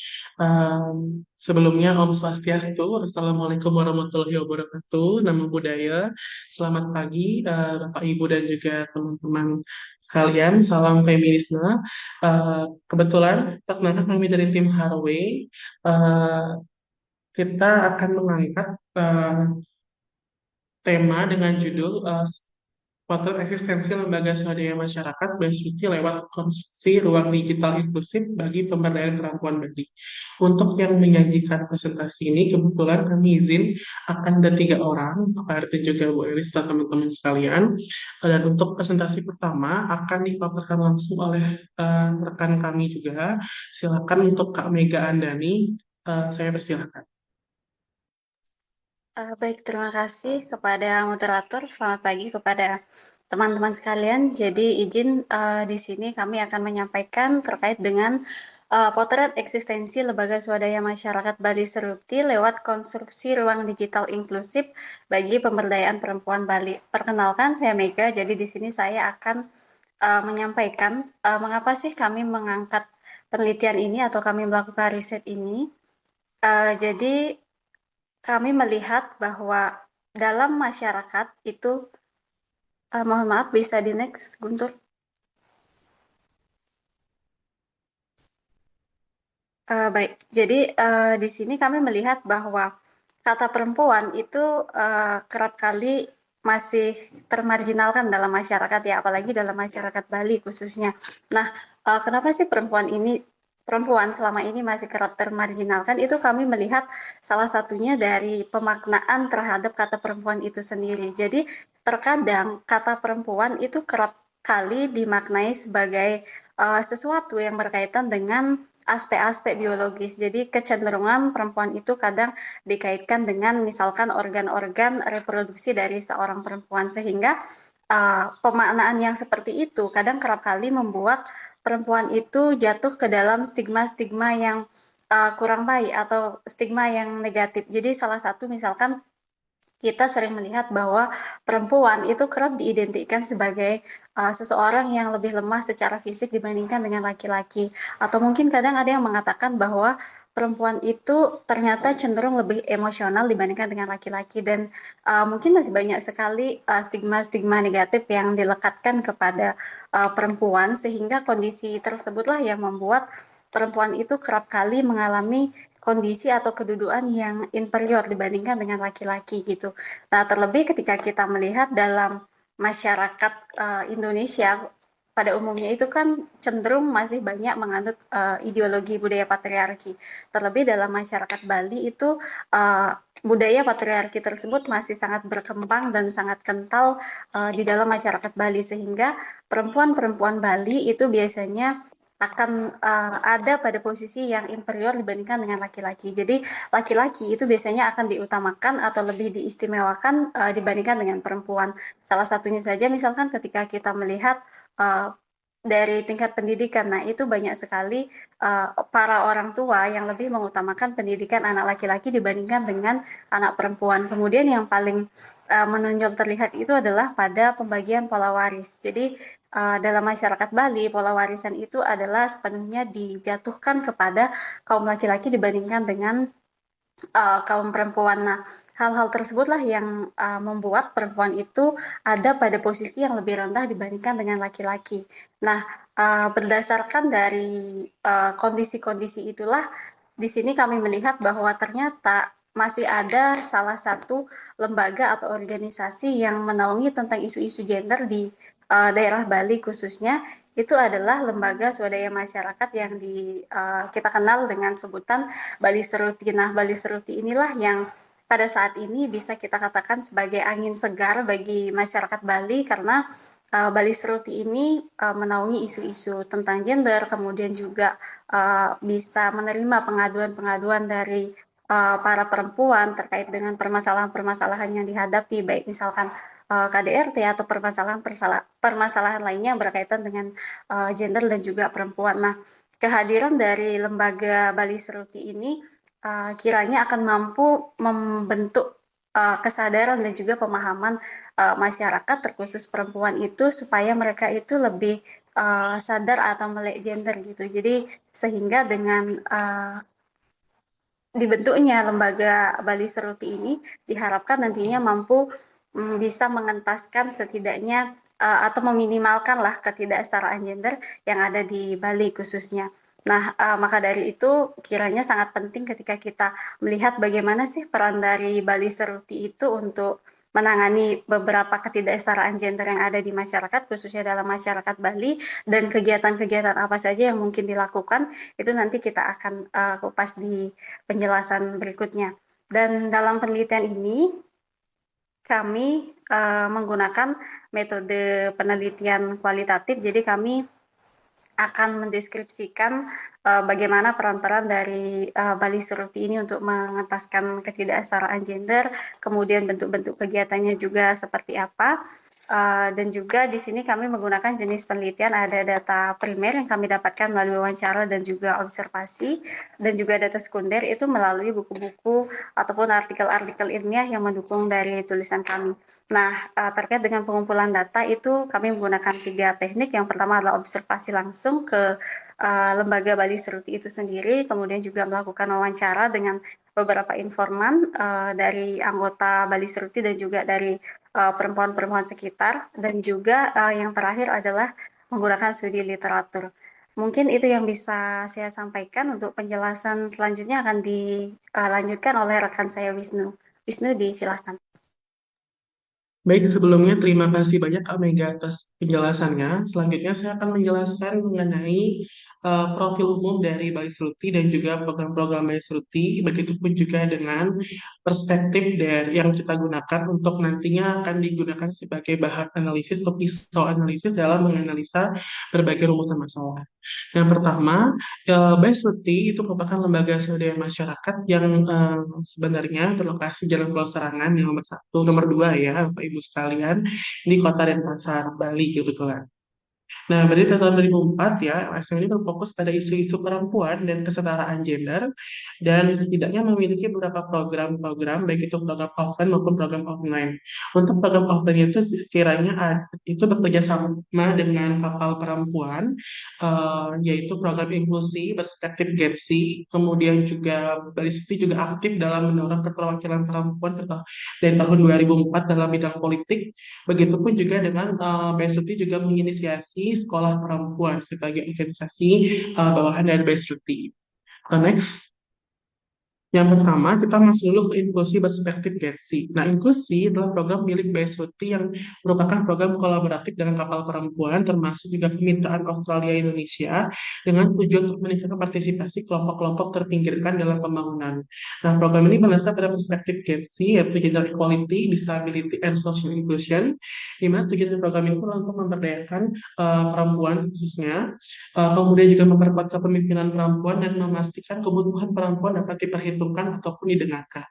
Sebelumnya Om Swastiastu, Assalamualaikum warahmatullahi wabarakatuh, Namo Buddhaya, selamat pagi Bapak Ibu dan juga teman-teman sekalian, salam feminisme. Kebetulan perkenalkan kami dari tim Harway, eh, kita akan mengangkat tema dengan judul Potret eksistensi lembaga swadaya masyarakat Basuki lewat konstruksi ruang digital inklusif bagi pemberdayaan perempuan Bali. Untuk yang menyajikan presentasi ini, kebetulan kami izin akan ada 3 orang, Pak RT juga Bu Elis dan teman-teman sekalian. Dan untuk presentasi pertama akan dipaparkan langsung oleh rekan kami juga. Silakan untuk Kak Mega Andani, saya persilakan. Baik, terima kasih kepada moderator. Selamat pagi kepada teman-teman sekalian. Jadi izin di sini kami akan menyampaikan terkait dengan potret eksistensi lembaga swadaya masyarakat Bali Sruti lewat konstruksi ruang digital inklusif bagi pemberdayaan perempuan Bali. Perkenalkan, saya Mega. Jadi di sini saya akan menyampaikan mengapa sih kami mengangkat penelitian ini atau kami melakukan riset ini. Jadi kami melihat bahwa dalam masyarakat itu, mohon maaf bisa di next, Guntur. Baik, jadi di sini kami melihat bahwa kata perempuan itu kerap kali masih termarginalkan dalam masyarakat ya, apalagi dalam masyarakat Bali khususnya. Nah, kenapa sih perempuan selama ini masih kerap termarginalkan? Itu kami melihat salah satunya dari pemaknaan terhadap kata perempuan itu sendiri. Jadi terkadang kata perempuan itu kerap kali dimaknai sebagai sesuatu yang berkaitan dengan aspek-aspek biologis. Jadi kecenderungan perempuan itu kadang dikaitkan dengan misalkan organ-organ reproduksi dari seorang perempuan sehingga pemaknaan yang seperti itu kadang kerap kali membuat perempuan itu jatuh ke dalam stigma-stigma yang kurang baik atau stigma yang negatif. Jadi salah satu misalkan kita sering melihat bahwa perempuan itu kerap diidentikan sebagai seseorang yang lebih lemah secara fisik dibandingkan dengan laki-laki. Atau mungkin kadang ada yang mengatakan bahwa perempuan itu ternyata cenderung lebih emosional dibandingkan dengan laki-laki. Dan mungkin masih banyak sekali stigma-stigma negatif yang dilekatkan kepada perempuan, sehingga kondisi tersebutlah yang membuat perempuan itu kerap kali mengalami kondisi atau kedudukan yang inferior dibandingkan dengan laki-laki gitu. Nah, terlebih ketika kita melihat dalam masyarakat Indonesia pada umumnya itu kan cenderung masih banyak menganut ideologi budaya patriarki. Terlebih dalam masyarakat Bali itu budaya patriarki tersebut masih sangat berkembang dan sangat kental di dalam masyarakat Bali sehingga perempuan-perempuan Bali itu biasanya akan ada pada posisi yang inferior dibandingkan dengan laki-laki. Jadi laki-laki itu biasanya akan diutamakan atau lebih diistimewakan dibandingkan dengan perempuan. Salah satunya saja misalkan ketika kita melihat dari tingkat pendidikan. Nah, itu banyak sekali para orang tua yang lebih mengutamakan pendidikan anak laki-laki dibandingkan dengan anak perempuan. Kemudian yang paling menonjol terlihat itu adalah pada pembagian pola waris. Jadi dalam masyarakat Bali, pola warisan itu adalah sepenuhnya dijatuhkan kepada kaum laki-laki dibandingkan dengan kaum perempuan. Nah, hal-hal tersebutlah yang membuat perempuan itu ada pada posisi yang lebih rendah dibandingkan dengan laki-laki. Nah, berdasarkan dari kondisi-kondisi itulah, di sini kami melihat bahwa ternyata masih ada salah satu lembaga atau organisasi yang menaungi tentang isu-isu gender di daerah Bali khususnya, itu adalah lembaga swadaya masyarakat yang kita kenal dengan sebutan Bali Seruti. Nah, Bali Seruti inilah yang pada saat ini bisa kita katakan sebagai angin segar bagi masyarakat Bali karena Bali Seruti ini menaungi isu-isu tentang gender, kemudian juga bisa menerima pengaduan-pengaduan dari para perempuan terkait dengan permasalahan-permasalahan yang dihadapi, baik misalkan KDRT atau permasalahan lainnya yang berkaitan dengan gender dan juga perempuan. Nah, kehadiran dari lembaga Bali Seruti ini kiranya akan mampu membentuk kesadaran dan juga pemahaman masyarakat terkhusus perempuan itu supaya mereka itu lebih sadar atau melek gender gitu. Jadi sehingga dengan dibentuknya lembaga Bali Seruti ini diharapkan nantinya mampu bisa mengentaskan setidaknya atau meminimalkan lah ketidaksetaraan gender yang ada di Bali khususnya. Nah, maka dari itu kiranya sangat penting ketika kita melihat bagaimana sih peran dari Bali Seruti itu untuk menangani beberapa ketidaksetaraan gender yang ada di masyarakat, khususnya dalam masyarakat Bali, dan kegiatan-kegiatan apa saja yang mungkin dilakukan, itu nanti kita akan kupas di penjelasan berikutnya. Dan dalam penelitian ini, kami menggunakan metode penelitian kualitatif, jadi kami akan mendeskripsikan bagaimana peran-peran dari Bali Seruti ini untuk mengentaskan ketidaksetaraan gender, kemudian bentuk-bentuk kegiatannya juga seperti apa. Dan juga di sini kami menggunakan jenis penelitian, ada data primer yang kami dapatkan melalui wawancara dan juga observasi, dan juga data sekunder itu melalui buku-buku ataupun artikel-artikel ilmiah yang mendukung dari tulisan kami. Nah, terkait dengan pengumpulan data itu kami menggunakan 3 teknik. Yang pertama adalah observasi langsung ke lembaga Bali Seruti itu sendiri, kemudian juga melakukan wawancara dengan beberapa informan dari anggota Bali Seruti dan juga dari perempuan-perempuan sekitar, dan juga yang terakhir adalah menggunakan studi literatur. Mungkin itu yang bisa saya sampaikan. Untuk penjelasan selanjutnya akan dilanjutkan oleh rekan saya Wisnu. Wisnu, disilahkan. Baik, sebelumnya terima kasih banyak Kak Mega atas penjelasannya. Selanjutnya saya akan menjelaskan mengenai profil umum dari Bali Seruti dan juga program-program Bali Seruti, begitupun juga dengan perspektif dari yang kita gunakan untuk nantinya akan digunakan sebagai bahan analisis atau pisau analisis dalam menganalisa berbagai rumusan masalah. Yang pertama, Bali Seruti itu merupakan lembaga swadaya masyarakat yang sebenarnya berlokasi Jalan Pulau Serangan yang nomor 1, nomor 2 ya, Bapak Ibu sekalian, di Kota Denpasar, Bali kebetulan. Nah, berarti tahun 2004 ya, LSM ini berfokus pada isu-isu perempuan dan kesetaraan gender, dan setidaknya memiliki beberapa program-program, baik itu program offline maupun program online. Untuk program offline itu sekiranya itu bekerja sama dengan kapal perempuan, yaitu program inklusi berspektif GETSI, kemudian juga Bali Seruti juga aktif dalam mendorong keterwakilan perempuan dari tahun 2004 dalam bidang politik. Begitupun juga dengan Bali Seruti juga menginisiasi Sekolah Perempuan sebagai organisasi bawahan dari Bali Seruti. Next. Yang pertama, kita masuk dulu ke inklusi berspektif GETSI. Nah, inklusi adalah program milik Bali Seruti yang merupakan program kolaboratif dengan kapal perempuan, termasuk juga kemitraan Australia Indonesia, dengan tujuan untuk meningkatkan partisipasi kelompok-kelompok terpinggirkan dalam pembangunan. Nah, program ini berdasarkan pada perspektif GETSI, yaitu Gender Equality, Disability, and Social Inclusion, di mana tujuan dari program ini untuk memberdayakan perempuan khususnya, kemudian juga memperkuat kepemimpinan perempuan dan memastikan kebutuhan perempuan dapat diperhitungkan ataupun didengarkan.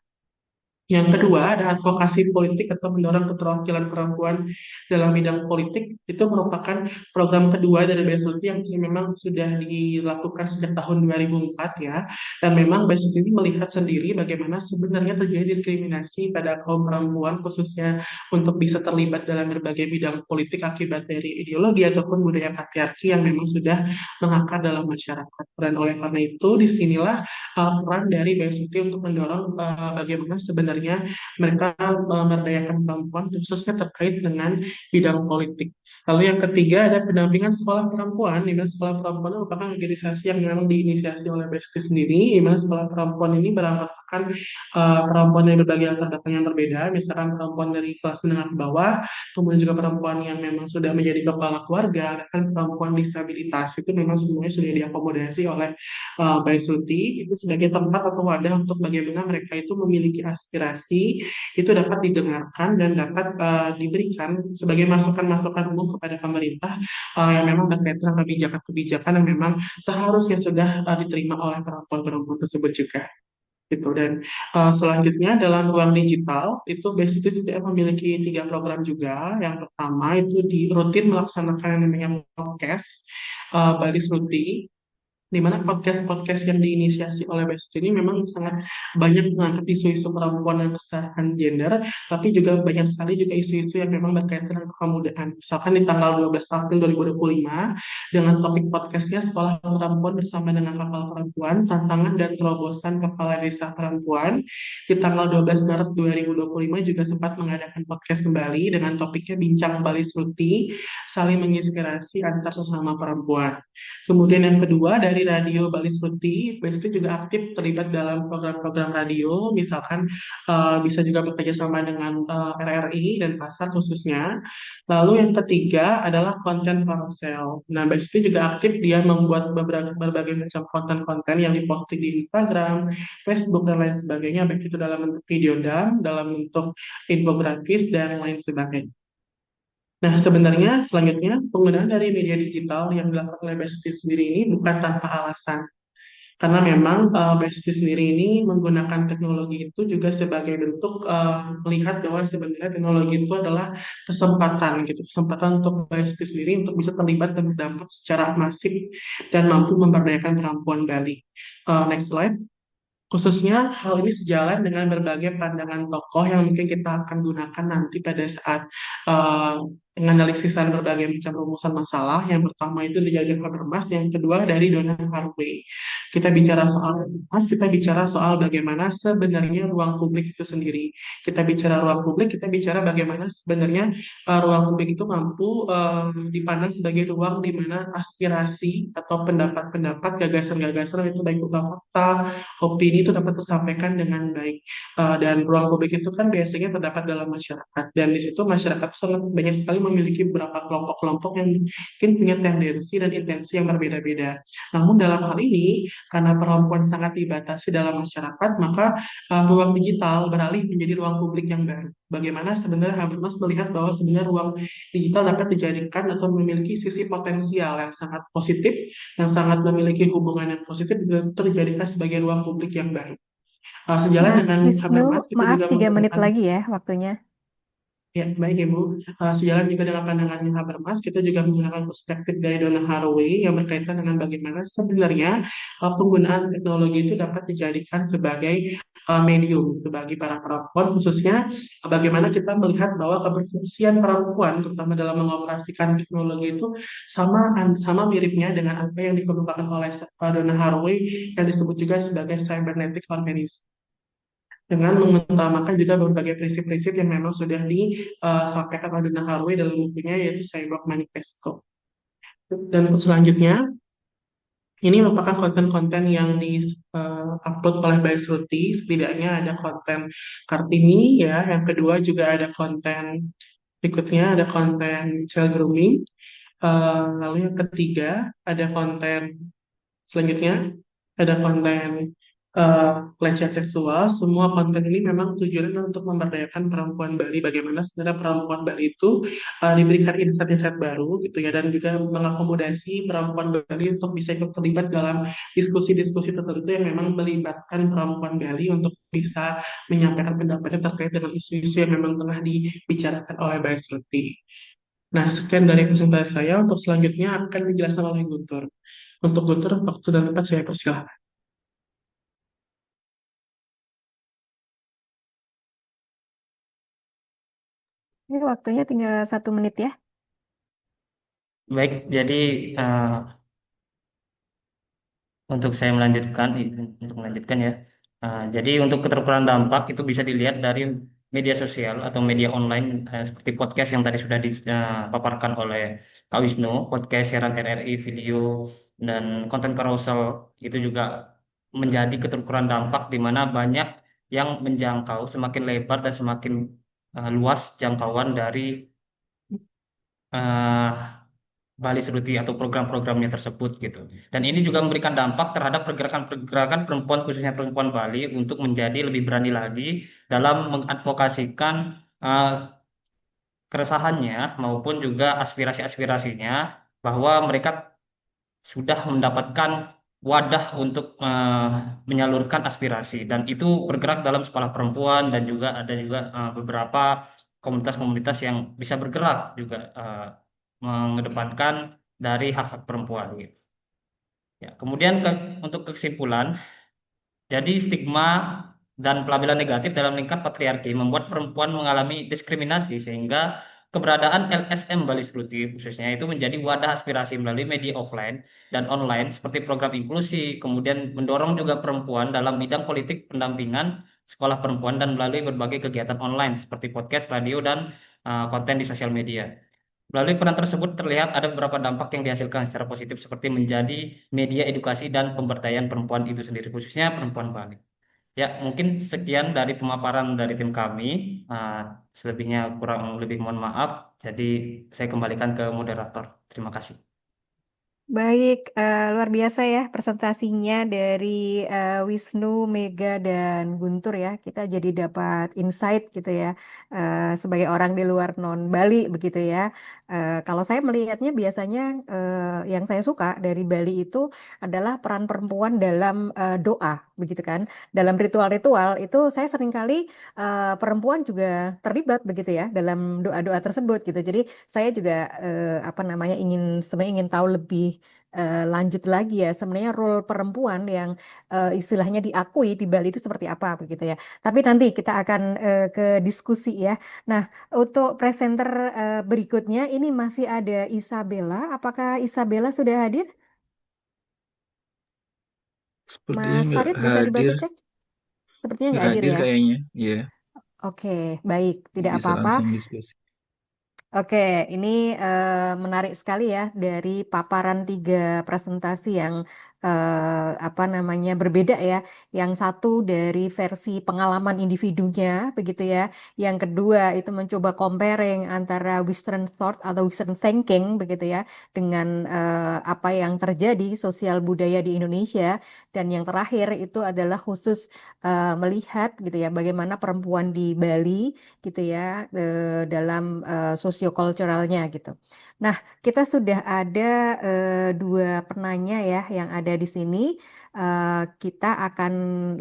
Yang kedua, ada advokasi politik atau mendorong keterwakilan perempuan dalam bidang politik. Itu merupakan program kedua dari Bali Seruti yang memang sudah dilakukan sejak tahun 2004 ya. Dan memang Bali Seruti melihat sendiri bagaimana sebenarnya terjadi diskriminasi pada kaum perempuan, khususnya untuk bisa terlibat dalam berbagai bidang politik akibat dari ideologi ataupun budaya patriarki yang memang sudah mengakar dalam masyarakat. Dan oleh karena itu, disinilah peran dari Bali Seruti untuk mendorong bagaimana sebenarnya mereka memberdayakan perempuan khususnya terkait dengan bidang politik. Lalu yang ketiga ada pendampingan sekolah perempuan, di mana sekolah perempuan merupakan organisasi yang memang diinisiasi oleh Bali Seruti sendiri, di mana sekolah perempuan ini berangkat merupakan perempuan dari berbagai latar belakang yang berbeda, misalkan perempuan dari kelas menengah ke bawah, kemudian juga perempuan yang memang sudah menjadi kepala keluarga, dan perempuan disabilitas itu memang semuanya sudah diakomodasi oleh Baisuti itu sebagai tempat atau wadah untuk bagaimana mereka itu memiliki aspirasi itu dapat didengarkan dan dapat diberikan sebagai masukan-masukan umum kepada pemerintah yang memang berkaitan dengan kebijakan-kebijakan yang memang seharusnya sudah diterima oleh perempuan-perempuan tersebut juga gitu. Dan selanjutnya dalam ruang digital itu Basicity sudah memiliki 3 program juga. Yang pertama itu di rutin melaksanakan yang namanya podcast Balis Ruti, di mana podcast-podcast yang diinisiasi oleh Best ini memang sangat banyak mengangkat isu-isu perempuan dan kesetaraan gender, tapi juga banyak sekali juga isu-isu yang memang berkaitan dengan kepemudaan. Misalkan di tanggal 12 April 2025, dengan topik podcastnya Sekolah Perempuan Bersama dengan Kapal Perempuan, Tantangan dan Terobosan Kepala Desa Perempuan. Di tanggal 12 Maret 2025 juga sempat mengadakan podcast kembali dengan topiknya Bincang Bali Sruti, Saling Menginspirasi Antar Sesama Perempuan. Kemudian yang kedua dari Radio Bali Sruti, Besti juga aktif terlibat dalam program-program radio, misalkan bisa juga bekerja sama dengan RRI dan pasar khususnya. Lalu yang ketiga adalah konten parcel. Nah, Besti juga aktif dia membuat berbagai macam konten-konten yang diposting di Instagram, Facebook dan lain sebagainya, baik itu dalam bentuk video dan dalam bentuk infografis dan lain sebagainya. Nah, sebenarnya selanjutnya penggunaan dari media digital yang dilakukan oleh Besti sendiri ini bukan tanpa alasan. Karena memang Besti sendiri ini menggunakan teknologi itu juga sebagai bentuk melihat bahwa sebenarnya teknologi itu adalah kesempatan gitu, kesempatan untuk Besti sendiri untuk bisa terlibat dan berdampak secara masif dan mampu memberdayakan perempuan Bali. Next slide. Khususnya hal ini sejalan dengan berbagai pandangan tokoh yang mungkin kita akan gunakan nanti pada saat menganalisisan berbagai macam rumusan masalah. Yang pertama itu dari Jurgen Habermas, yang kedua dari Donna Haraway. Kita bicara soal Habermas, kita bicara soal bagaimana sebenarnya ruang publik itu sendiri. Kita bicara ruang publik, kita bicara bagaimana sebenarnya ruang publik itu mampu dipandang sebagai ruang di mana aspirasi atau pendapat-pendapat, gagasan-gagasan itu baik berupa fakta, opini itu dapat tersampaikan dengan baik. Dan ruang publik itu kan biasanya terdapat dalam masyarakat, dan di situ masyarakat sangat banyak sekali memiliki beberapa kelompok-kelompok yang mungkin punya tendensi dan intensi yang berbeda-beda. Namun dalam hal ini, karena perempuan sangat dibatasi dalam masyarakat, maka ruang digital beralih menjadi ruang publik yang baru. Bagaimana sebenarnya Habermas melihat bahwa sebenarnya ruang digital dapat dijadikan atau memiliki sisi potensial yang sangat positif, yang sangat memiliki hubungan yang positif, dan terjadikan sebagai ruang publik yang baru. Sejalan Mas dengan Wisnu, Habermas, kita maaf juga 3 menit menggunakan lagi ya waktunya. ya, baik Ibu. Sejalan juga dengan pandangan Habermas, kita juga menggunakan perspektif dari Donna Haraway yang berkaitan dengan bagaimana sebenarnya penggunaan teknologi itu dapat dijadikan sebagai medium gitu, bagi para perempuan, khususnya bagaimana kita melihat bahwa keberfungsian perempuan, terutama dalam mengoperasikan teknologi itu sama miripnya dengan apa yang dikemukakan oleh Donna Haraway yang disebut juga sebagai cybernetic organism, dengan mengutamakan juga berbagai prinsip-prinsip yang memang sudah disampaikan oleh Donna Haraway dalam bukunya yaitu Cyborg Manifesto. Dan selanjutnya, ini merupakan konten-konten yang di-upload oleh Baik Sruti. Setidaknya ada konten Kartini ya, yang kedua juga ada konten berikutnya, ada konten child grooming. Lalu yang ketiga ada konten selanjutnya, ada konten pelecehan seksual. Semua konten ini memang tujuannya untuk memberdayakan perempuan Bali. Bagaimana sebenarnya perempuan Bali itu diberikan insight-insight baru gitu ya, dan juga mengakomodasi perempuan Bali untuk bisa ikut terlibat dalam diskusi-diskusi tertentu yang memang melibatkan perempuan Bali untuk bisa menyampaikan pendapatnya terkait dengan isu-isu yang memang tengah dibicarakan oleh Baik Sruti. Nah, sekian dari presentasi saya. Untuk selanjutnya akan dijelaskan oleh Guntur. Untuk Guntur, waktu dan tempat saya persilahkan. Ini waktunya tinggal 1 menit ya. Baik, jadi untuk saya melanjutkan, ya. Jadi untuk keterpuran dampak itu bisa dilihat dari media sosial atau media online seperti podcast yang tadi sudah dipaparkan oleh Kak Wisnu, podcast siaran RRI, video dan konten carousel itu juga menjadi keterukuran dampak di mana banyak yang menjangkau semakin lebar dan semakin luas jangkauan dari eh, Bali Sruti atau program-programnya tersebut gitu. Dan ini juga memberikan dampak terhadap pergerakan-pergerakan perempuan khususnya perempuan Bali untuk menjadi lebih berani lagi dalam mengadvokasikan eh, keresahannya maupun juga aspirasi-aspirasinya bahwa mereka sudah mendapatkan wadah untuk menyalurkan aspirasi dan itu bergerak dalam sekolah perempuan dan juga ada juga beberapa komunitas-komunitas yang bisa bergerak juga mengedepankan dari hak-hak perempuan gitu. Ya, kemudian untuk kesimpulan, jadi stigma dan pelabelan negatif dalam lingkar patriarki membuat perempuan mengalami diskriminasi sehingga keberadaan LSM Bali Sruti khususnya itu menjadi wadah aspirasi melalui media offline dan online seperti program inklusi, kemudian mendorong juga perempuan dalam bidang politik pendampingan sekolah perempuan dan melalui berbagai kegiatan online seperti podcast, radio, dan konten di sosial media. Melalui peran tersebut terlihat ada beberapa dampak yang dihasilkan secara positif seperti menjadi media edukasi dan pemberdayaan perempuan itu sendiri khususnya perempuan Bali. Ya, mungkin sekian dari pemaparan dari tim kami. Ah, Selebihnya kurang lebih mohon maaf. Jadi saya kembalikan ke moderator. Terima kasih. Baik, luar biasa ya presentasinya dari Wisnu, Mega, dan Guntur ya. Kita jadi dapat insight gitu ya, sebagai orang di luar non Bali begitu ya. Kalau saya melihatnya biasanya yang saya suka dari Bali itu adalah peran perempuan dalam doa, begitu kan. Dalam ritual-ritual itu saya seringkali perempuan juga terlibat begitu ya dalam doa-doa tersebut gitu. Jadi saya juga apa namanya sebenarnya ingin tahu lebih lanjut lagi ya sebenarnya role perempuan yang istilahnya diakui di Bali itu seperti apa begitu ya. Tapi nanti kita akan ke diskusi ya. Nah, untuk presenter berikutnya ini masih ada Isabella. Apakah Isabella sudah hadir? Sepertinya Mas nggak Farid bisa dibantu hadir, cek? Sepertinya nggak nggak hadir hadir ya. kayaknya. Iya, Oke, baik, tidak bisa apa-apa. langsung diskusi. Oke, ini menarik sekali ya dari paparan 3 presentasi yang apa namanya berbeda ya. Yang satu dari versi pengalaman individunya, begitu ya. Yang kedua itu mencoba comparing antara Western thought atau Western thinking, begitu ya, dengan apa yang terjadi sosial budaya di Indonesia. Dan yang terakhir itu adalah khusus melihat gitu ya bagaimana perempuan di Bali gitu ya dalam sosiokulturalnya gitu. Nah, kita sudah ada 2 penanya ya yang ada di sini. Kita akan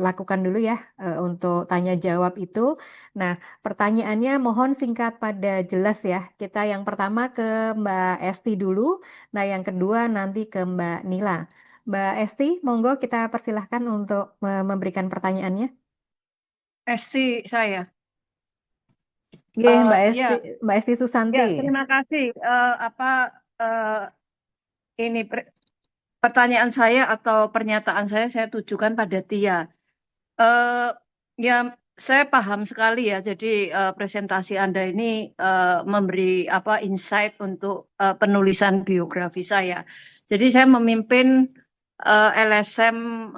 lakukan dulu ya untuk tanya jawab itu. Nah, pertanyaannya mohon singkat pada jelas ya. Kita yang pertama ke Mbak Esti dulu. Nah, yang kedua nanti ke Mbak Nila. Mbak Esti, monggo kita persilahkan untuk memberikan pertanyaannya. Esti saya. Nggih, Mbak Ya, Esti, Mbak Esti Susanti. ya terima kasih. Ini pertanyaan saya atau pernyataan saya tujukan pada Tia. Eh, ya, saya paham sekali ya. Jadi presentasi Anda ini memberi insight untuk penulisan biografi saya. Jadi saya memimpin LSM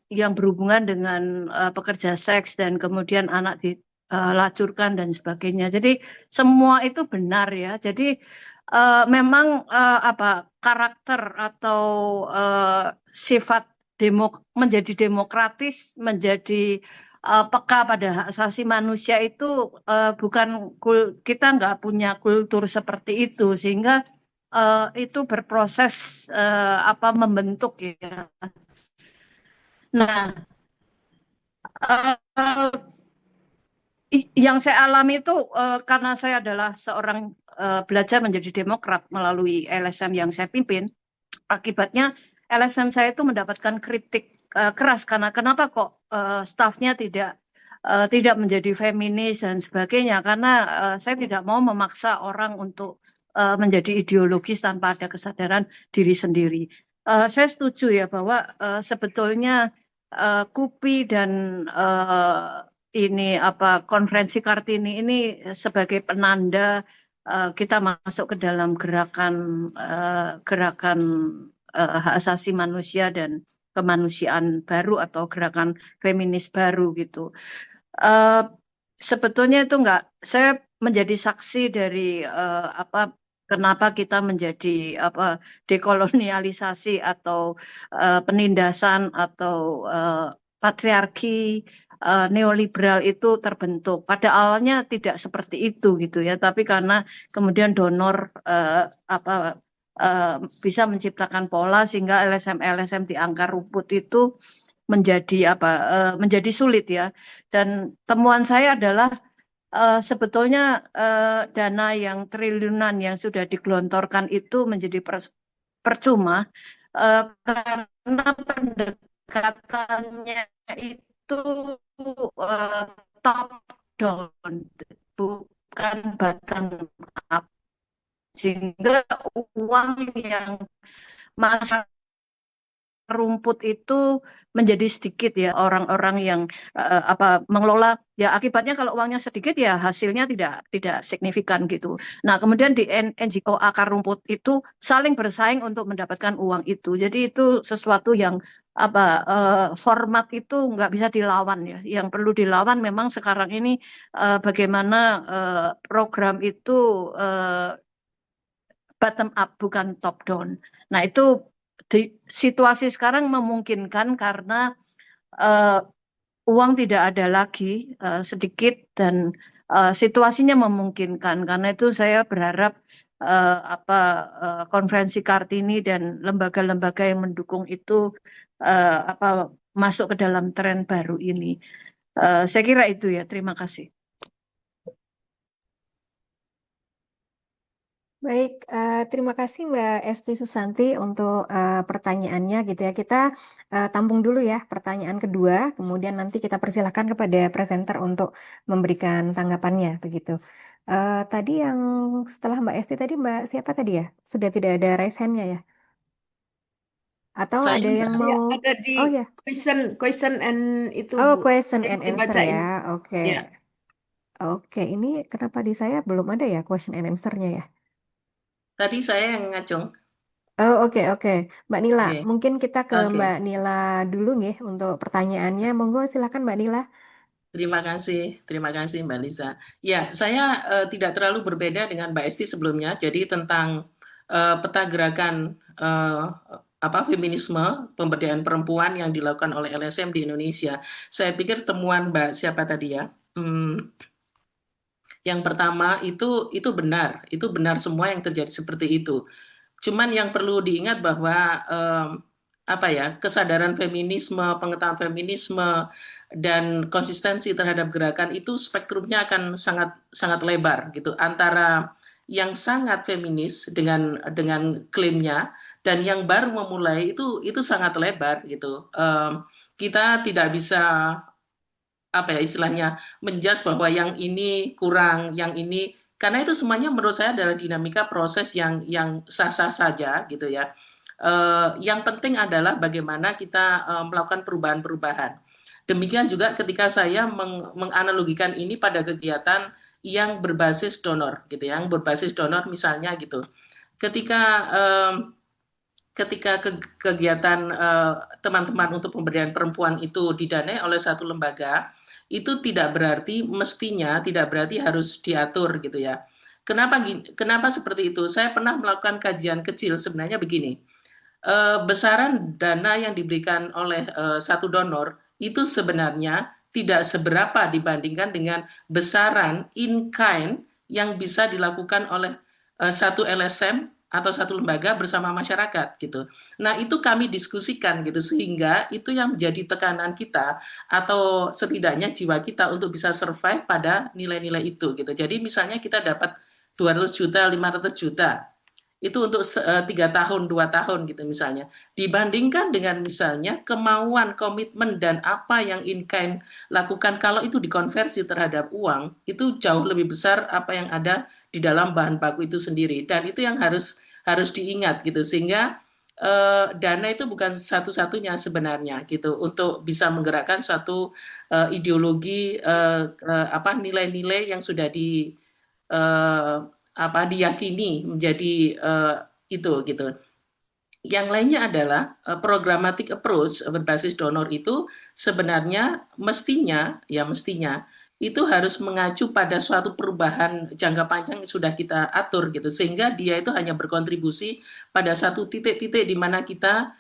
yang berhubungan dengan pekerja seks dan kemudian anak dilacurkan dan sebagainya. Jadi semua itu benar ya. Jadi memang karakter atau sifat menjadi demokratis, menjadi peka pada hak asasi manusia itu bukan kita nggak punya kultur seperti itu sehingga itu berproses membentuk ya. Nah, yang saya alami itu karena saya adalah seorang belajar menjadi demokrat melalui LSM yang saya pimpin. Akibatnya LSM saya itu mendapatkan kritik keras karena kenapa kok stafnya tidak menjadi feminis dan sebagainya. Karena saya tidak mau memaksa orang untuk menjadi ideologis tanpa ada kesadaran diri sendiri. Saya setuju ya bahwa sebetulnya KUPI dan konferensi Kartini ini sebagai penanda kita masuk ke dalam gerakan hak asasi manusia dan kemanusiaan baru atau gerakan feminis baru gitu. Sebetulnya itu enggak, saya menjadi saksi dari kenapa kita menjadi dekolonialisasi atau penindasan atau patriarki neoliberal itu terbentuk. Pada awalnya tidak seperti itu gitu ya, tapi karena kemudian donor bisa menciptakan pola sehingga LSM di akar rumput itu menjadi sulit ya. Dan temuan saya adalah sebetulnya dana yang triliunan yang sudah digelontorkan itu menjadi percuma karena pendekatannya itu top down, bukan bottom up, sehingga uang yang masuk rumput itu menjadi sedikit ya, orang-orang yang mengelola ya, akibatnya kalau uangnya sedikit ya hasilnya tidak signifikan gitu. Nah, kemudian di NGO akar rumput itu saling bersaing untuk mendapatkan uang itu. Jadi itu sesuatu yang format itu nggak bisa dilawan ya. Yang perlu dilawan memang sekarang ini bagaimana program itu bottom up bukan top down. Nah, itu di situasi sekarang memungkinkan karena uang tidak ada lagi, sedikit, dan situasinya memungkinkan. Karena itu saya berharap konferensi Kartini dan lembaga-lembaga yang mendukung itu masuk ke dalam tren baru ini. Saya kira itu ya. Terima kasih. Baik, terima kasih Mbak Esti Susanti untuk pertanyaannya gitu ya. Kita tampung dulu ya pertanyaan kedua, kemudian nanti kita persilahkan kepada presenter untuk memberikan tanggapannya begitu. Tadi yang setelah Mbak Esti tadi Mbak siapa tadi ya? Sudah tidak ada raise hand-nya ya? Atau Saya ada yang ya, mau? ada di Oh ya, question and itu oh Bu. question Yang and answer dibacain. ya. Oke, Ya. oke. Ini kenapa di saya belum ada ya question and answer-nya ya? Tadi saya yang ngacung. Oh, oke, oke. Mbak Nila, Oke. mungkin kita ke Oke. Mbak Nila dulu nih untuk pertanyaannya. Monggo silakan Mbak Nila. Terima kasih Mbak Lisa. Ya, saya tidak terlalu berbeda dengan Mbak Esti sebelumnya. Jadi tentang peta gerakan feminisme, pemberdayaan perempuan yang dilakukan oleh LSM di Indonesia. Saya pikir temuan Mbak siapa tadi ya? Yang pertama itu benar semua yang terjadi seperti itu. Cuman yang perlu diingat bahwa kesadaran feminisme, pengetahuan feminisme dan konsistensi terhadap gerakan itu spektrumnya akan sangat sangat lebar gitu, antara yang sangat feminis dengan klaimnya dan yang baru memulai itu sangat lebar gitu. Kita tidak bisa istilahnya menjudge bahwa yang ini kurang, yang ini, karena itu semuanya menurut saya adalah dinamika proses yang sah-sah saja gitu ya. Yang penting adalah bagaimana kita melakukan perubahan-perubahan. Demikian juga ketika saya menganalogikan ini pada kegiatan yang berbasis donor gitu ya, yang berbasis donor misalnya gitu. Ketika kegiatan teman-teman untuk pemberdayaan perempuan itu didanai oleh satu lembaga, itu tidak berarti harus diatur gitu ya. Kenapa seperti itu? Saya pernah melakukan kajian kecil, sebenarnya begini. Besaran dana yang diberikan oleh satu donor itu sebenarnya tidak seberapa dibandingkan dengan besaran in kind yang bisa dilakukan oleh satu LSM atau satu lembaga bersama masyarakat gitu. Nah, itu kami diskusikan gitu, sehingga itu yang menjadi tekanan kita atau setidaknya jiwa kita untuk bisa survive pada nilai-nilai itu gitu. Jadi misalnya kita dapat 200 juta, 500 juta itu untuk 3 tahun, 2 tahun gitu misalnya. Dibandingkan dengan misalnya kemauan, komitmen, dan apa yang in-kind lakukan, kalau itu dikonversi terhadap uang, itu jauh lebih besar apa yang ada di dalam bahan baku itu sendiri. Dan itu yang harus diingat gitu, sehingga dana itu bukan satu-satunya sebenarnya gitu untuk bisa menggerakkan suatu ideologi nilai-nilai yang sudah diyakini menjadi itu gitu. Yang lainnya adalah programmatic approach berbasis donor itu sebenarnya mestinya itu harus mengacu pada suatu perubahan jangka panjang yang sudah kita atur gitu, sehingga dia itu hanya berkontribusi pada satu titik-titik di mana kita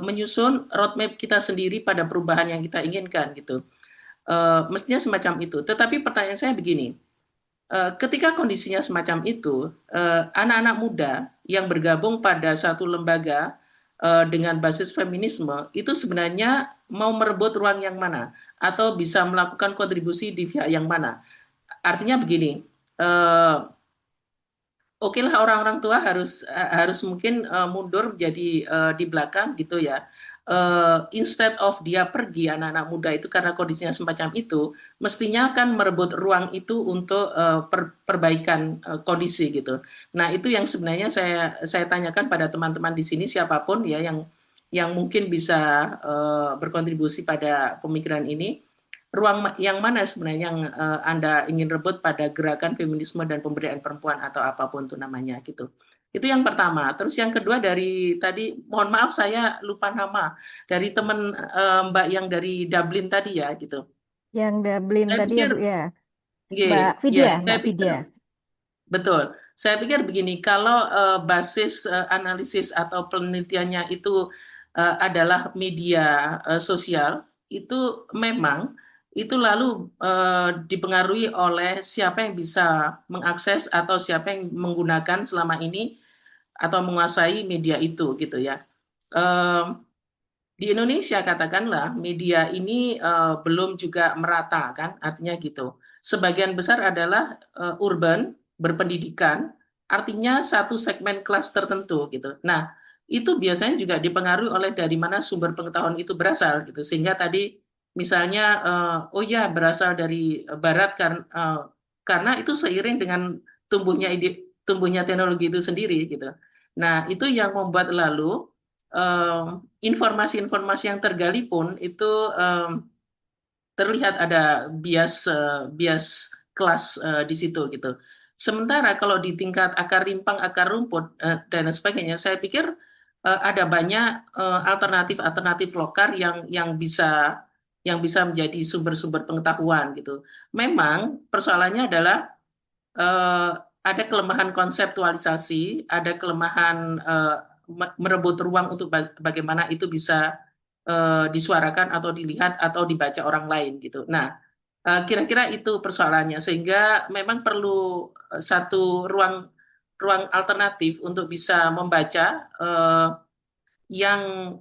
menyusun roadmap kita sendiri pada perubahan yang kita inginkan gitu. Mestinya semacam itu. Tetapi pertanyaan saya begini, ketika kondisinya semacam itu, anak-anak muda yang bergabung pada satu lembaga dengan basis feminisme itu sebenarnya mau merebut ruang yang mana atau bisa melakukan kontribusi di pihak yang mana. Artinya begini, eh, oke lah orang-orang tua harus mungkin mundur menjadi di belakang gitu ya. Instead of dia pergi anak-anak muda itu karena kondisinya semacam itu, mestinya kan merebut ruang itu untuk perbaikan kondisi gitu. Nah itu yang sebenarnya saya tanyakan pada teman-teman di sini siapapun ya yang mungkin bisa berkontribusi pada pemikiran ini, ruang yang mana sebenarnya yang Anda ingin rebut pada gerakan feminisme dan pemberdayaan perempuan atau apapun itu namanya gitu. Itu yang pertama. Terus yang kedua dari tadi, mohon maaf saya lupa nama dari teman Mbak yang dari Dublin tadi ya gitu. Yang Dublin Saya tadi ya pikir, Bu ya. Mbak ya, Vidya, saya Mbak pikir Vidya. betul. Saya pikir begini, kalau basis analisis atau penelitiannya itu adalah media sosial, itu memang itu lalu dipengaruhi oleh siapa yang bisa mengakses atau siapa yang menggunakan selama ini atau menguasai media itu gitu ya. Em, di Indonesia katakanlah media ini belum juga merata kan, artinya gitu. Sebagian besar adalah urban, berpendidikan, artinya satu segmen kelas tertentu gitu. Nah, itu biasanya juga dipengaruhi oleh dari mana sumber pengetahuan itu berasal gitu. Sehingga tadi misalnya oh ya berasal dari barat karena itu seiring dengan tumbuhnya teknologi itu sendiri gitu. Nah, itu yang membuat lalu informasi-informasi yang tergali pun itu terlihat ada bias kelas di situ gitu. Sementara kalau di tingkat akar rimpang, akar rumput dan sebagainya, saya pikir ada banyak alternatif-alternatif lokal yang bisa menjadi sumber-sumber pengetahuan gitu. Memang persoalannya adalah eh, ada kelemahan konseptualisasi, ada kelemahan merebut ruang untuk bagaimana itu bisa disuarakan atau dilihat atau dibaca orang lain gitu. Nah, kira-kira itu persoalannya sehingga memang perlu satu ruang ruang alternatif untuk bisa membaca yang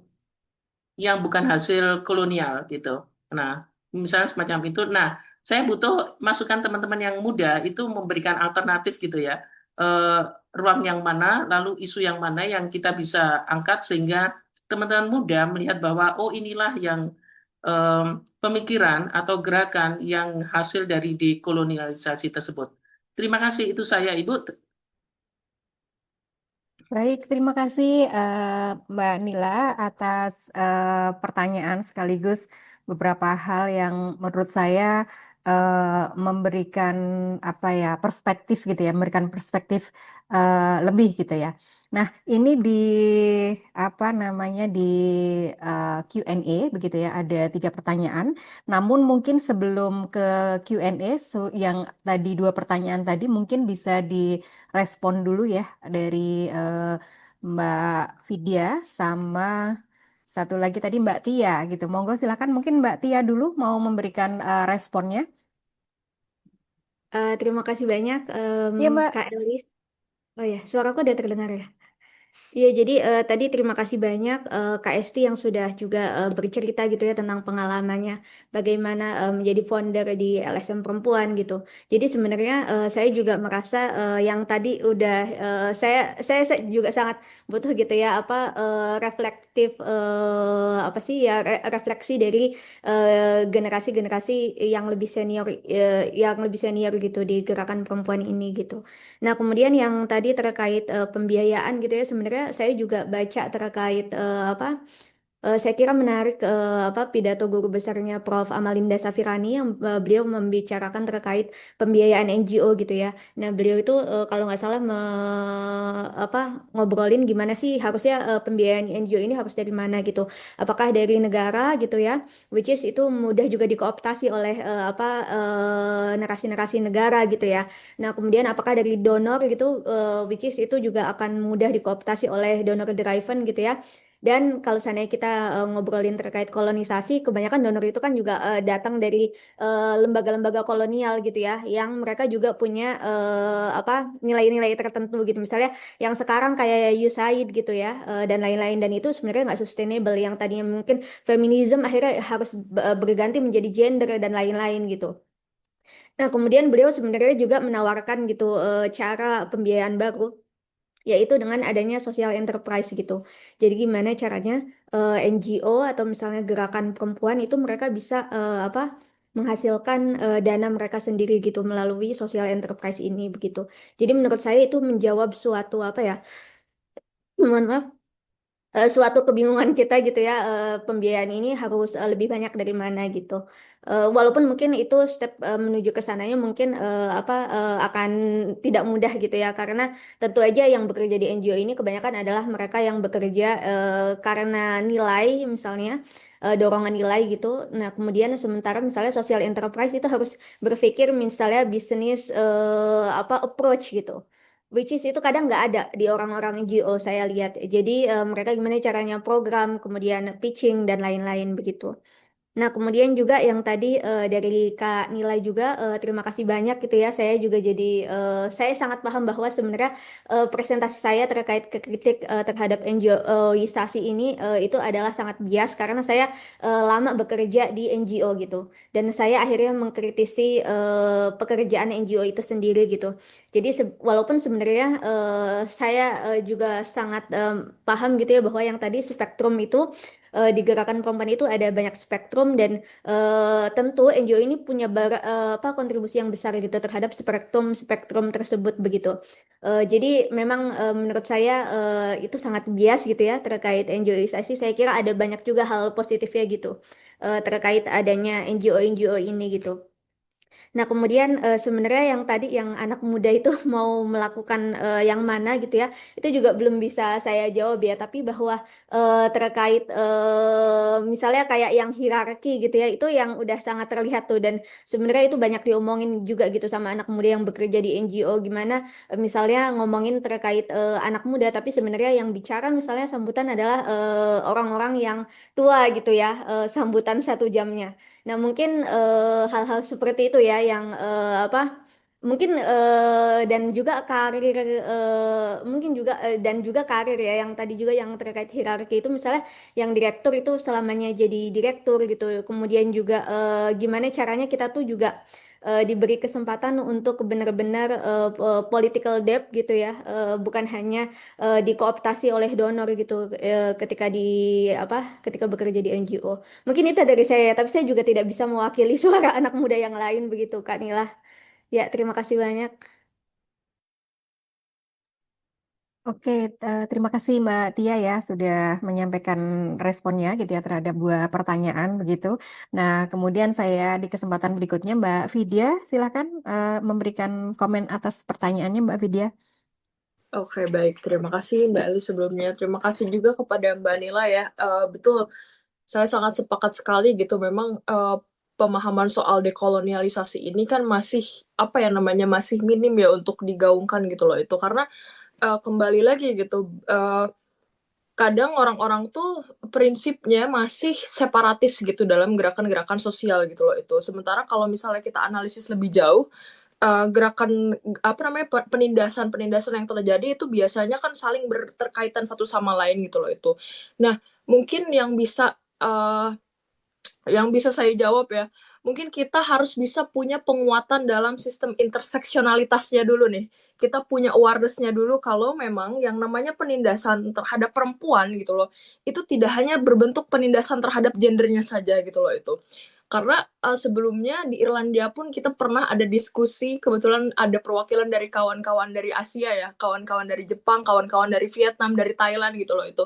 bukan hasil kolonial gitu. Nah, misalnya semacam itu. Nah, saya butuh masukan teman-teman yang muda itu memberikan alternatif gitu ya. Eh, ruang yang mana, lalu isu yang mana yang kita bisa angkat sehingga teman-teman muda melihat bahwa oh inilah yang pemikiran atau gerakan yang hasil dari dekolonialisasi tersebut. Terima kasih itu saya Ibu. Baik, terima kasih Mbak Nila atas pertanyaan sekaligus beberapa hal yang menurut saya memberikan apa ya perspektif gitu ya, memberikan perspektif lebih gitu ya. Nah, ini di apa namanya di Q&A begitu ya, ada 3 pertanyaan. Namun mungkin sebelum ke Q&A yang tadi 2 pertanyaan tadi mungkin bisa direspon dulu ya dari Mbak Vidya sama satu lagi tadi Mbak Tia gitu. Monggo silakan mungkin Mbak Tia dulu mau memberikan responnya. Terima kasih banyak Iya Mbak. Kak Elis. Oh ya, suaraku udah terdengar ya. Iya, jadi tadi terima kasih banyak Kak Esti yang sudah juga bercerita gitu ya tentang pengalamannya, bagaimana menjadi founder di LSM Perempuan gitu. Jadi sebenarnya saya juga merasa yang tadi udah saya juga sangat butuh gitu ya apa reflektif apa sih ya refleksi dari generasi-generasi yang lebih senior gitu di gerakan perempuan ini gitu. Nah, kemudian yang tadi terkait pembiayaan gitu ya, sebenarnya saya juga baca terkait apa Saya kira menarik pidato guru besarnya Prof. Amalinda Safirani yang beliau membicarakan terkait pembiayaan NGO gitu ya. Nah, beliau itu kalau nggak salah ngobrolin gimana sih harusnya pembiayaan NGO ini harus dari mana gitu. Apakah dari negara gitu ya, which is itu mudah juga dikooptasi oleh narasi-narasi negara gitu ya. Nah, kemudian apakah dari donor gitu, which is itu juga akan mudah dikooptasi oleh donor driven gitu ya. Dan kalau seandainya kita ngobrolin terkait kolonisasi, kebanyakan donor itu kan juga datang dari lembaga-lembaga kolonial gitu ya, yang mereka juga punya nilai-nilai tertentu gitu. Misalnya yang sekarang kayak USAID gitu ya, dan lain-lain. Dan itu sebenarnya nggak sustainable. Yang tadinya mungkin feminisme akhirnya harus berganti menjadi gender dan lain-lain gitu. Nah, kemudian beliau sebenarnya juga menawarkan gitu cara pembiayaan baru, yaitu dengan adanya social enterprise gitu. Jadi gimana caranya NGO atau misalnya gerakan perempuan itu mereka bisa menghasilkan dana mereka sendiri gitu melalui social enterprise ini begitu. Jadi menurut saya itu menjawab suatu mohon maaf, suatu kebingungan kita gitu ya, pembiayaan ini harus lebih banyak dari mana gitu. Walaupun mungkin itu step menuju ke sananya mungkin akan tidak mudah gitu ya, karena tentu aja yang bekerja di NGO ini kebanyakan adalah mereka yang bekerja karena nilai misalnya, dorongan nilai gitu. Nah, kemudian sementara misalnya social enterprise itu harus berpikir misalnya bisnis approach gitu. Which is itu kadang nggak ada di orang-orang NGO saya lihat. Jadi mereka gimana caranya program, kemudian pitching dan lain-lain begitu. Nah, kemudian juga yang tadi dari Kak Nila juga, terima kasih banyak gitu ya. Saya juga jadi, saya sangat paham bahwa sebenarnya presentasi saya terkait kritik terhadap NGOisasi ini itu adalah sangat bias karena saya lama bekerja di NGO gitu. Dan saya akhirnya mengkritisi pekerjaan NGO itu sendiri gitu. Jadi walaupun sebenarnya saya juga sangat paham gitu ya bahwa yang tadi spektrum itu di gerakan perempuan itu ada banyak spektrum dan tentu NGO ini punya kontribusi yang besar gitu terhadap spektrum tersebut begitu. Jadi memang menurut saya itu sangat bias gitu ya terkait NGOisasi. Saya kira ada banyak juga hal positifnya gitu terkait adanya NGO ini gitu. Nah, kemudian sebenarnya yang tadi yang anak muda itu mau melakukan yang mana gitu ya, itu juga belum bisa saya jawab ya. Tapi bahwa terkait misalnya kayak yang hierarki gitu ya, itu yang udah sangat terlihat tuh. Dan sebenarnya itu banyak diomongin juga gitu sama anak muda yang bekerja di NGO. Gimana misalnya ngomongin terkait anak muda, tapi sebenarnya yang bicara misalnya sambutan adalah orang-orang yang tua gitu ya, sambutan 1 jamnya. Nah, mungkin hal-hal seperti itu ya yang mungkin dan juga karir mungkin juga dan juga karir ya yang tadi juga yang terkait hierarki itu misalnya yang direktur itu selamanya jadi direktur gitu. Kemudian juga gimana caranya kita tuh juga diberi kesempatan untuk benar-benar political depth gitu ya, bukan hanya dikooptasi oleh donor gitu ketika bekerja di NGO. Mungkin itu dari saya, tapi saya juga tidak bisa mewakili suara anak muda yang lain begitu, Kak Nila. Ya, terima kasih banyak. Oke, terima kasih Mbak Tia ya sudah menyampaikan responnya gitu ya terhadap 2 pertanyaan begitu. Nah, kemudian saya di kesempatan berikutnya Mbak Vidya silakan memberikan komen atas pertanyaannya Mbak Vidya. Oke, baik. Terima kasih Mbak Eli sebelumnya. Terima kasih juga kepada Mbak Nila ya. Betul, saya sangat sepakat sekali gitu. Memang pemahaman soal dekolonialisasi ini kan masih masih minim ya untuk digaungkan gitu loh itu. Karena kembali lagi gitu, kadang orang-orang tuh prinsipnya masih separatis gitu dalam gerakan-gerakan sosial gitu loh itu. Sementara kalau misalnya kita analisis lebih jauh, gerakan penindasan yang terjadi itu biasanya kan saling berterkaitan satu sama lain gitu loh itu. Nah, mungkin yang bisa saya jawab ya, mungkin kita harus bisa punya penguatan dalam sistem interseksionalitasnya dulu nih. Kita punya awareness-nya dulu kalau memang yang namanya penindasan terhadap perempuan gitu loh, itu tidak hanya berbentuk penindasan terhadap gendernya saja gitu loh itu. Karena sebelumnya di Irlandia pun kita pernah ada diskusi, kebetulan ada perwakilan dari kawan-kawan dari Asia ya, kawan-kawan dari Jepang, kawan-kawan dari Vietnam, dari Thailand gitu loh itu.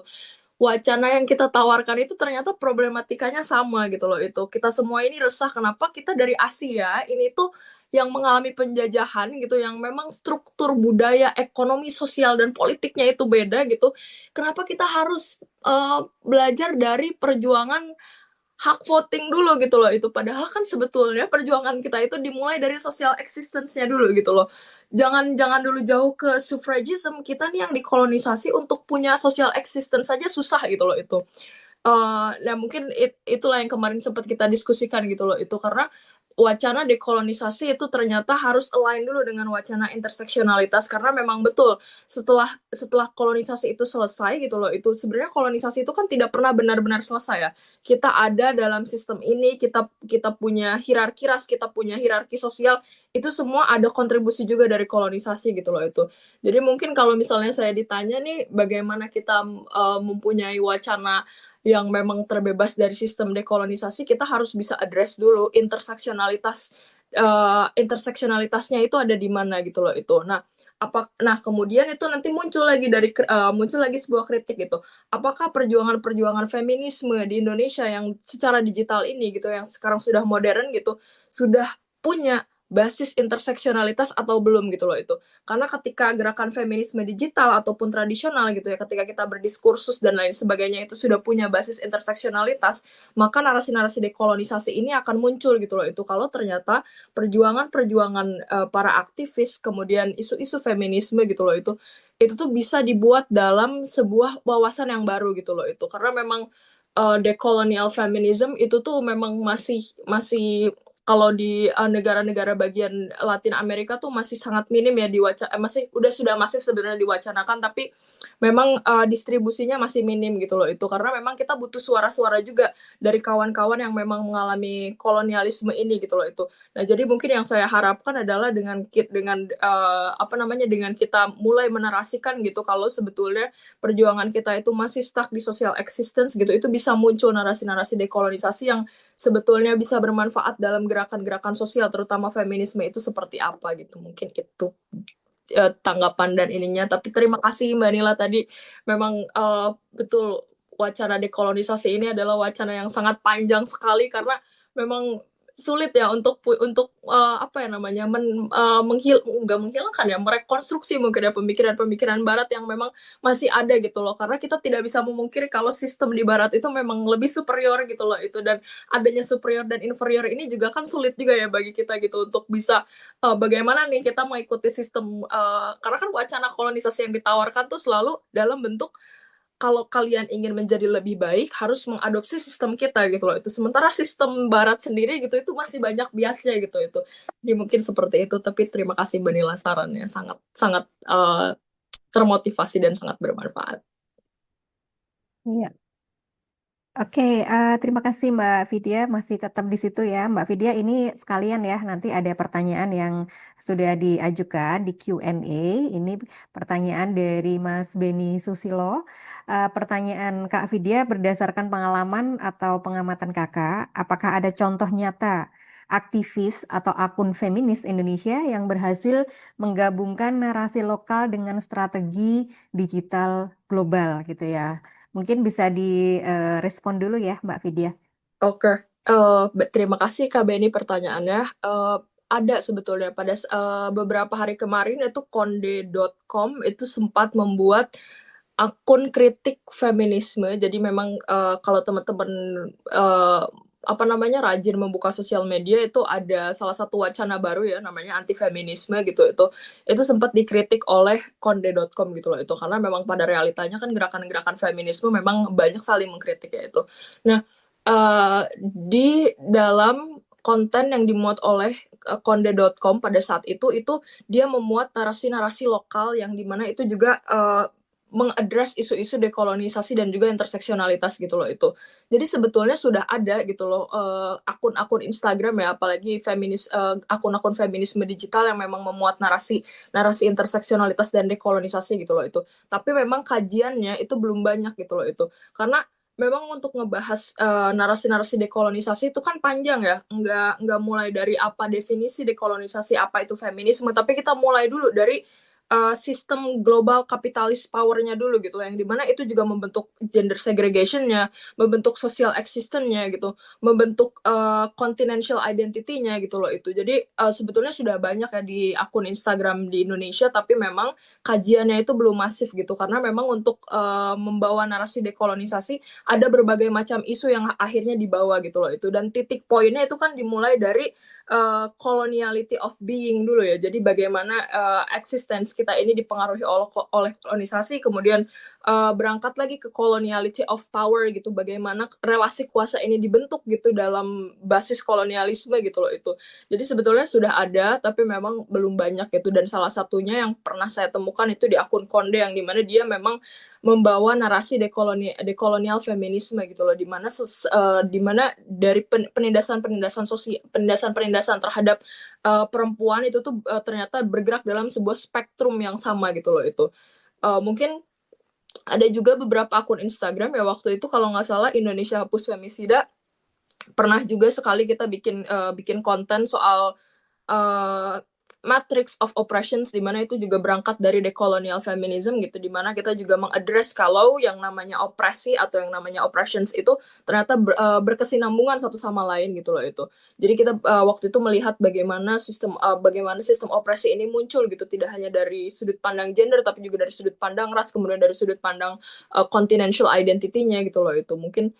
wacana yang kita tawarkan itu ternyata problematikanya sama gitu loh. Itu kita semua ini resah kenapa kita dari Asia ini tuh yang mengalami penjajahan gitu, yang memang struktur budaya, ekonomi, sosial dan politiknya itu beda gitu. Kenapa kita harus belajar dari perjuangan hak voting dulu gitu loh, itu padahal kan sebetulnya perjuangan kita itu dimulai dari social existence-nya dulu gitu loh. Jangan dulu jauh ke suffragism, kita nih yang dikolonisasi untuk punya social existence saja susah gitu loh itu. Nah mungkin itulah yang kemarin sempat kita diskusikan gitu loh, itu karena wacana dekolonisasi itu ternyata harus align dulu dengan wacana interseksionalitas, karena memang betul setelah kolonisasi itu selesai gitu loh, itu sebenarnya kolonisasi itu kan tidak pernah benar-benar selesai ya. Kita ada dalam sistem ini, kita punya hierarki ras, kita punya hierarki sosial, itu semua ada kontribusi juga dari kolonisasi gitu loh itu. Jadi mungkin kalau misalnya saya ditanya nih bagaimana kita mempunyai wacana yang memang terbebas dari sistem dekolonisasi, kita harus bisa address dulu interseksionalitasnya itu ada di mana gitu loh itu. Nah, kemudian itu nanti muncul lagi sebuah kritik gitu. Apakah perjuangan feminisme di Indonesia yang secara digital ini gitu, yang sekarang sudah modern gitu, sudah punya basis interseksionalitas atau belum gitu loh itu. Karena ketika gerakan feminisme digital ataupun tradisional gitu ya, ketika kita berdiskursus dan lain sebagainya itu sudah punya basis interseksionalitas, maka narasi-narasi dekolonisasi ini akan muncul gitu loh itu. Kalau ternyata perjuangan para aktivis, kemudian isu-isu feminisme gitu loh itu tuh bisa dibuat dalam sebuah wawasan yang baru gitu loh itu. Karena memang decolonial feminism itu tuh memang masih kalau di negara-negara bagian Latin Amerika tuh masih sangat minim ya sudah masif sebenarnya diwacanakan, tapi memang distribusinya masih minim gitu loh itu, karena memang kita butuh suara-suara juga dari kawan-kawan yang memang mengalami kolonialisme ini gitu loh itu. Nah, jadi mungkin yang saya harapkan adalah dengan kita mulai menarasikan gitu kalau sebetulnya perjuangan kita itu masih stuck di social existence gitu, itu bisa muncul narasi-narasi dekolonisasi yang sebetulnya bisa bermanfaat dalam gerakan-gerakan sosial, terutama feminisme itu seperti apa gitu. Mungkin itu tanggapan dan ininya. Tapi terima kasih Mbak Nila tadi, memang betul wacana dekolonisasi ini adalah wacana yang sangat panjang sekali, karena memang sulit ya untuk menghilangkan ya, merekonstruksi mungkin ya pemikiran-pemikiran barat yang memang masih ada gitu loh, karena kita tidak bisa memungkiri kalau sistem di barat itu memang lebih superior gitu loh itu, dan adanya superior dan inferior ini juga kan sulit juga ya bagi kita gitu untuk bisa bagaimana nih kita mengikuti sistem, karena kan wacana kolonisasi yang ditawarkan tuh selalu dalam bentuk kalau kalian ingin menjadi lebih baik harus mengadopsi sistem kita gitu loh itu, sementara sistem barat sendiri gitu itu masih banyak biasnya gitu itu. Jadi mungkin seperti itu, tapi terima kasih Mbak Nila, sarannya sangat sangat termotivasi dan sangat bermanfaat. Iya. Oke, terima kasih Mbak Vidya masih tetap di situ ya. Mbak Vidya, ini sekalian ya, nanti ada pertanyaan yang sudah diajukan di Q&A. Ini pertanyaan dari Mas Beni Susilo. Pertanyaan Kak Vidya, berdasarkan pengalaman atau pengamatan Kakak, apakah ada contoh nyata aktivis atau akun feminis Indonesia yang berhasil menggabungkan narasi lokal dengan strategi digital global gitu ya? Mungkin bisa direspon dulu ya, Mbak Vidya. Oke, terima kasih Kak Beni pertanyaannya. Ada sebetulnya pada beberapa hari kemarin itu konde.com itu sempat membuat akun kritik feminisme. Jadi memang kalau teman-teman rajin membuka sosial media, itu ada salah satu wacana baru ya namanya anti feminisme gitu, itu sempat dikritik oleh konde.com gitu loh itu, karena memang pada realitanya kan gerakan-gerakan feminisme memang banyak saling mengkritik ya itu. Nah, di dalam konten yang dimuat oleh konde.com pada saat itu dia memuat narasi-narasi lokal yang dimana itu juga mengadres isu-isu dekolonisasi dan juga interseksionalitas gitu loh itu. Jadi sebetulnya sudah ada gitu loh akun-akun Instagram ya, apalagi akun-akun feminisme digital yang memang memuat narasi interseksionalitas dan dekolonisasi gitu loh itu. Tapi memang kajiannya itu belum banyak gitu loh itu. Karena memang untuk ngebahas narasi-narasi dekolonisasi itu kan panjang ya, nggak mulai dari apa definisi dekolonisasi, apa itu feminisme, tapi kita mulai dulu dari sistem global kapitalis powernya dulu gitu, yang dimana itu juga membentuk gender segregation-nya, membentuk social existence-nya gitu, membentuk continental identity-nya gitu loh itu. Jadi sebetulnya sudah banyak ya di akun Instagram di Indonesia, tapi memang kajiannya itu belum masif gitu, karena memang untuk membawa narasi dekolonisasi ada berbagai macam isu yang akhirnya dibawa gitu loh itu. Dan titik poinnya itu kan dimulai dari coloniality of being dulu ya. Jadi bagaimana existence kita ini dipengaruhi oleh kolonisasi, kemudian berangkat lagi ke coloniality of power gitu. Bagaimana relasi kuasa ini dibentuk gitu dalam basis kolonialisme gitu loh itu. Jadi sebetulnya sudah ada, tapi memang belum banyak gitu. Dan salah satunya yang pernah saya temukan itu di akun Konde, yang dimana dia memang membawa narasi dekolonial feminisme gitu loh, dimana dari penindasan sosial, penindasan terhadap perempuan itu tuh ternyata bergerak dalam sebuah spektrum yang sama gitu loh itu. Mungkin ada juga beberapa akun Instagram ya, waktu itu kalau nggak salah Indonesia Hapus Femisida pernah juga sekali kita bikin konten soal matrix of oppressions, di mana itu juga berangkat dari decolonial feminism gitu, di mana kita juga mengadres kalau yang namanya opresi atau yang namanya oppressions itu ternyata berkesinambungan satu sama lain gitu loh itu. Jadi kita waktu itu melihat bagaimana sistem opresi ini muncul gitu, tidak hanya dari sudut pandang gender tapi juga dari sudut pandang ras, kemudian dari sudut pandang continental identity-nya gitu loh itu. Mungkin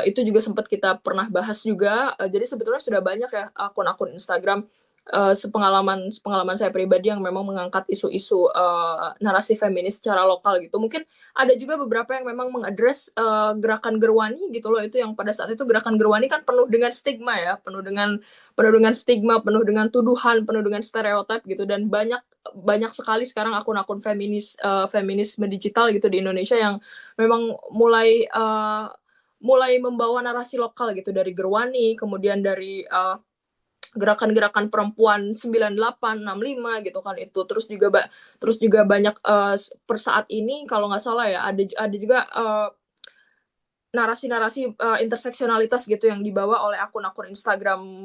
itu juga sempat kita pernah bahas juga. Jadi sebetulnya sudah banyak ya akun-akun Instagram sepengalaman saya pribadi yang memang mengangkat isu-isu narasi feminis secara lokal gitu. Mungkin ada juga beberapa yang memang mengadres gerakan Gerwani gitu loh, itu yang pada saat itu gerakan Gerwani kan penuh dengan stigma ya, penuh dengan stigma, penuh dengan tuduhan, penuh dengan stereotip gitu, dan banyak sekali sekarang akun-akun feminisme digital gitu di Indonesia yang memang mulai membawa narasi lokal gitu, dari Gerwani, kemudian dari gerakan-gerakan perempuan 98, 65 gitu kan itu. Terus juga banyak per saat ini kalau nggak salah ya ada juga narasi-narasi interseksionalitas gitu yang dibawa oleh akun-akun Instagram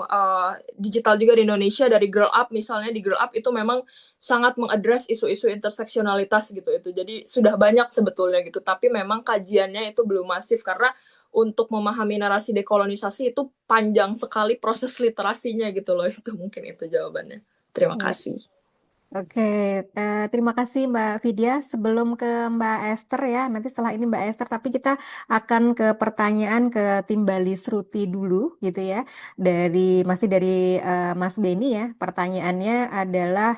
digital juga di Indonesia, dari Girl Up misalnya. Di Girl Up itu memang sangat mengadres isu-isu interseksionalitas gitu itu. Jadi sudah banyak sebetulnya gitu, tapi memang kajiannya itu belum masif, karena untuk memahami narasi dekolonisasi itu panjang sekali proses literasinya gitu loh itu. Mungkin itu jawabannya. Terima Ya. kasih. Oke, terima kasih Mbak Vidya. Sebelum ke Mbak Esther ya, nanti setelah ini Mbak Esther, tapi kita akan ke pertanyaan ke tim Bali Sruti dulu gitu ya. Masih dari Mas Beni ya. Pertanyaannya adalah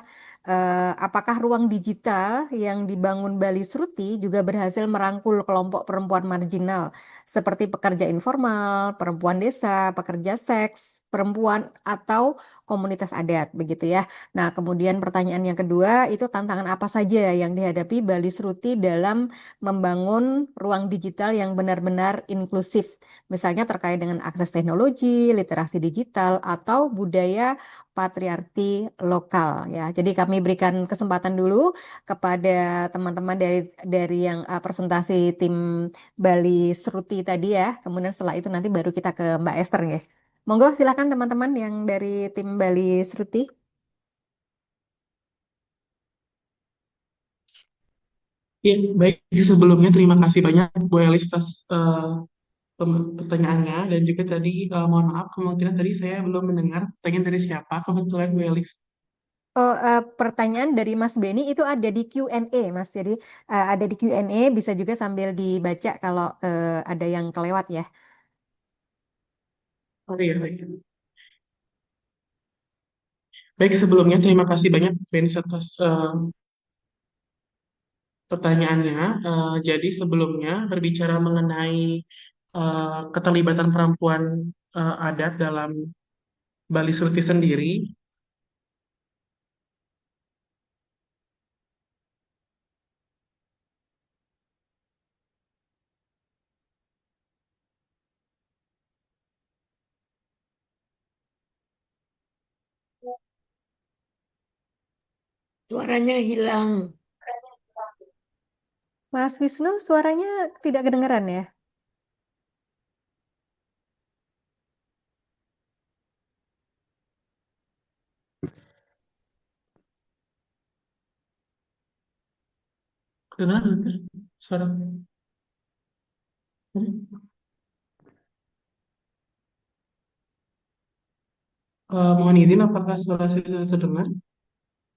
apakah ruang digital yang dibangun Bali Sruti juga berhasil merangkul kelompok perempuan marginal seperti pekerja informal, perempuan desa, pekerja seks, perempuan atau komunitas adat begitu ya. Nah, kemudian pertanyaan yang kedua itu tantangan apa saja yang dihadapi Bali Sruti dalam membangun ruang digital yang benar-benar inklusif, misalnya terkait dengan akses teknologi, literasi digital, atau budaya patriarki lokal ya. Jadi kami berikan kesempatan dulu kepada teman-teman dari yang presentasi tim Bali Sruti tadi ya. Kemudian setelah itu nanti baru kita ke Mbak Esther ya. Monggo silakan teman-teman yang dari tim Bali Sruti. Ya, baik. Sebelumnya terima kasih banyak Bu Elis atas pertanyaannya, dan juga tadi mohon maaf kemungkinan tadi saya belum mendengar pertanyaan dari siapa kebetulan Bu Elis. Oh, pertanyaan dari Mas Beni itu ada di Q&A, Mas. Jadi ada di Q&A, bisa juga sambil dibaca kalau ada yang kelewat ya. Oh iya, baik. Baik, sebelumnya terima kasih banyak Bu Elis atas pertanyaannya. Jadi sebelumnya berbicara mengenai keterlibatan perempuan adat dalam Bali Surti sendiri, Suaranya hilang. Mas Wisnu, suaranya tidak kedengeran ya? Dengar suara? Mohon izin, apakah suara saya sudah terdengar?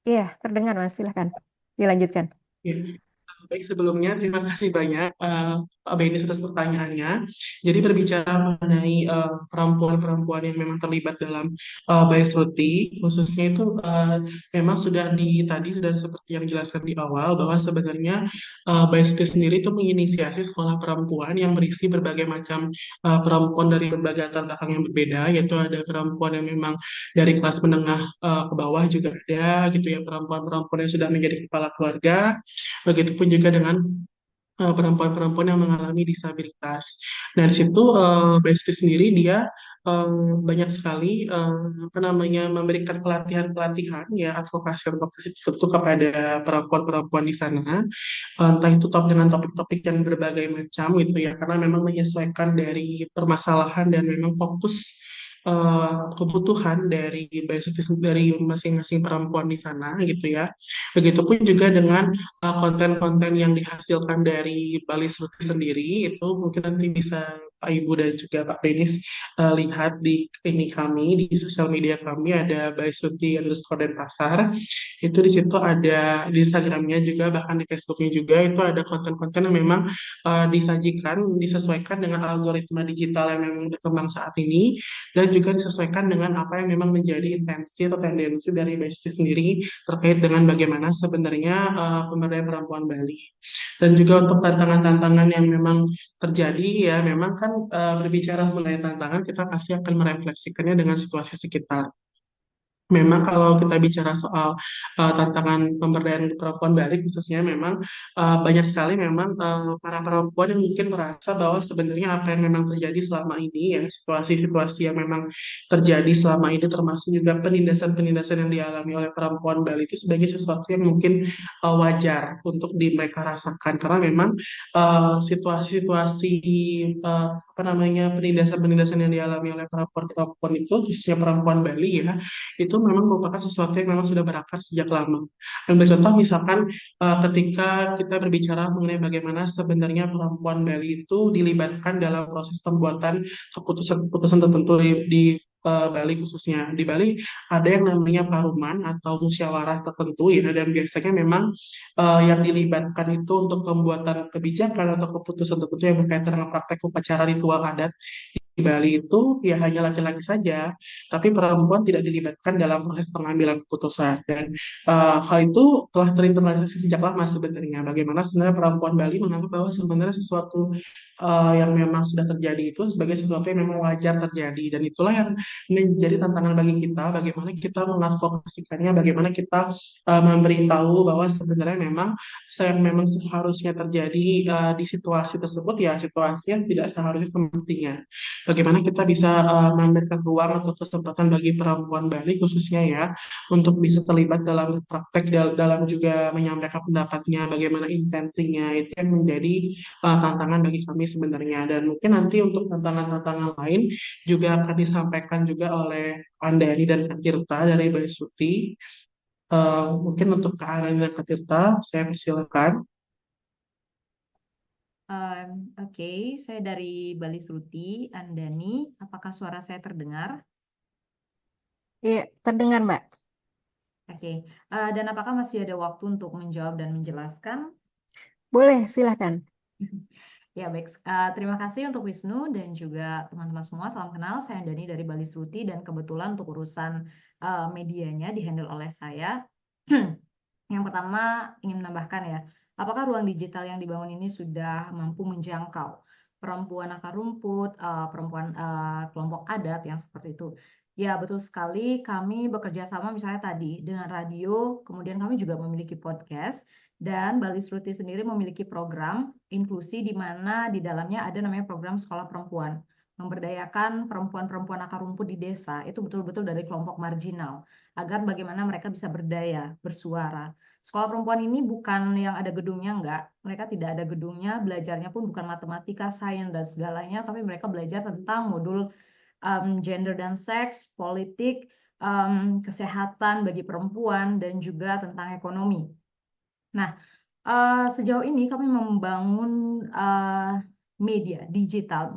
Iya, terdengar Mas, silahkan dilanjutkan. Ya. Baik, sebelumnya terima kasih banyak Pak Benis atas pertanyaannya. Jadi berbicara mengenai perempuan-perempuan yang memang terlibat dalam bias ruti, khususnya itu memang tadi sudah seperti yang dijelaskan di awal bahwa sebenarnya bias ruti sendiri itu menginisiasi sekolah perempuan yang berisi berbagai macam perempuan dari berbagai latar belakang yang berbeda, yaitu ada perempuan yang memang dari kelas menengah ke bawah juga ada gitu ya, perempuan-perempuan yang sudah menjadi kepala keluarga. Begitupun juga dengan perempuan-perempuan yang mengalami disabilitas. Nah, di situ BST sendiri dia eh, banyak sekali apa namanya memberikan pelatihan-pelatihan ya advokasi itu kepada perempuan-perempuan di sana. Entah itu dengan topik-topik yang berbagai macam gitu ya, karena memang menyesuaikan dari permasalahan dan memang fokus kebutuhan dari masing-masing perempuan di sana gitu ya. Begitupun juga dengan konten-konten yang dihasilkan dari Bali Suti sendiri itu mungkin nanti bisa Pak Ibu dan juga Pak Denis lihat di ini kami di sosial media kami ada Bali Suti underscore Denpasar. Itu di situ ada di Instagramnya juga bahkan di Facebooknya juga itu ada konten-konten yang memang disesuaikan dengan algoritma digital yang memang berkembang saat ini dan juga disesuaikan dengan apa yang memang menjadi intensi atau tendensi dari BSD sendiri terkait dengan bagaimana sebenarnya pemberdayaan perempuan Bali. Dan juga untuk tantangan-tantangan yang memang terjadi ya memang kan berbicara mengenai tantangan kita pasti akan merefleksikannya dengan situasi sekitar. Memang kalau kita bicara soal tantangan pemberdayaan perempuan Bali khususnya memang banyak sekali memang para perempuan yang mungkin merasa bahwa sebenarnya apa yang memang terjadi selama ini ya situasi-situasi yang memang terjadi selama ini termasuk juga penindasan-penindasan yang dialami oleh perempuan Bali itu sebagai sesuatu yang mungkin wajar untuk mereka rasakan karena memang situasi-situasi apa namanya penindasan-penindasan yang dialami oleh perempuan-perempuan itu khususnya perempuan Bali ya itu memang merupakan sesuatu yang memang sudah berakar sejak lama. Ambil contoh misalkan ketika kita berbicara mengenai bagaimana sebenarnya perempuan Bali itu dilibatkan dalam proses pembuatan keputusan-keputusan tertentu di Bali khususnya. Di Bali ada yang namanya paruman atau musyawarah tertentu ya dan biasanya memang yang dilibatkan itu untuk pembuatan kebijakan atau keputusan tertentu yang berkaitan dengan praktek upacara ritual adat di Bali itu ya hanya laki-laki saja, tapi perempuan tidak dilibatkan dalam proses pengambilan keputusan. Dan hal itu telah terinternalisasi sejak lama sebenarnya. Bagaimana sebenarnya perempuan Bali menganggap bahwa sebenarnya sesuatu yang memang sudah terjadi itu sebagai sesuatu yang memang wajar terjadi. Dan itulah yang menjadi tantangan bagi kita, bagaimana kita mengadvokasikannya, bagaimana kita memberitahu bahwa sebenarnya memang seharusnya terjadi di situasi tersebut ya situasi yang tidak seharusnya semestinya. Bagaimana kita bisa memberikan ruang atau kesempatan bagi perempuan Bali khususnya ya untuk bisa terlibat dalam praktek dalam juga menyampaikan pendapatnya, bagaimana intensinya itu yang menjadi tantangan bagi kami sebenarnya dan mungkin nanti untuk tantangan-tantangan lain juga akan disampaikan juga oleh Andani dan Kak Tirta dari Bali Suti. Mungkin untuk Kak Andani dan Kak Tirta, saya persilakan. Oke, saya dari Bali Sruti, Andani. Apakah suara saya terdengar? Iya, terdengar Mbak. Oke, dan apakah masih ada waktu untuk menjawab dan menjelaskan? Boleh, silahkan. Ya, baik. Terima kasih untuk Wisnu dan juga teman-teman semua. Salam kenal, saya Andani dari Bali Sruti dan kebetulan untuk urusan medianya dihandle oleh saya. Yang pertama ingin menambahkan ya, apakah ruang digital yang dibangun ini sudah mampu menjangkau perempuan akar rumput, perempuan kelompok adat yang seperti itu? Ya, betul sekali. Kami bekerja sama misalnya tadi dengan radio, kemudian kami juga memiliki podcast, dan Bali Sruti sendiri memiliki program inklusi di mana di dalamnya ada namanya program sekolah perempuan, memberdayakan perempuan-perempuan akar rumput di desa, itu betul-betul dari kelompok marginal, agar bagaimana mereka bisa berdaya, bersuara. Sekolah perempuan ini bukan yang ada gedungnya, enggak. Mereka tidak ada gedungnya, belajarnya pun bukan matematika, sains, dan segalanya, tapi mereka belajar tentang modul gender dan seks, politik, kesehatan bagi perempuan, dan juga tentang ekonomi. Nah, Sejauh ini kami membangun media digital,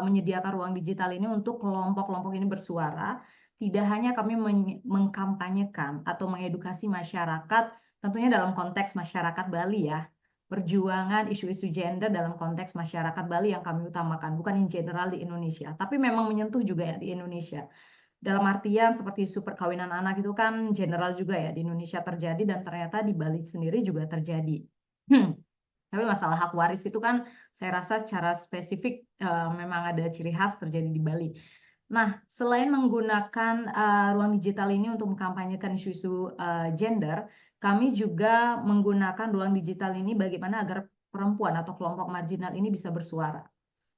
menyediakan ruang digital ini untuk kelompok-kelompok ini bersuara. Tidak hanya kami mengkampanyekan atau mengedukasi masyarakat, tentunya dalam konteks masyarakat Bali ya, perjuangan isu-isu gender dalam konteks masyarakat Bali yang kami utamakan, bukan in general di Indonesia, tapi memang menyentuh juga ya di Indonesia. Dalam artian seperti isu perkawinan anak itu kan general juga ya di Indonesia terjadi dan ternyata di Bali sendiri juga terjadi. Tapi masalah hak waris itu kan saya rasa secara spesifik memang ada ciri khas terjadi di Bali. Nah, selain menggunakan ruang digital ini untuk mengkampanyekan isu-isu gender, kami juga menggunakan ruang digital ini bagaimana agar perempuan atau kelompok marginal ini bisa bersuara.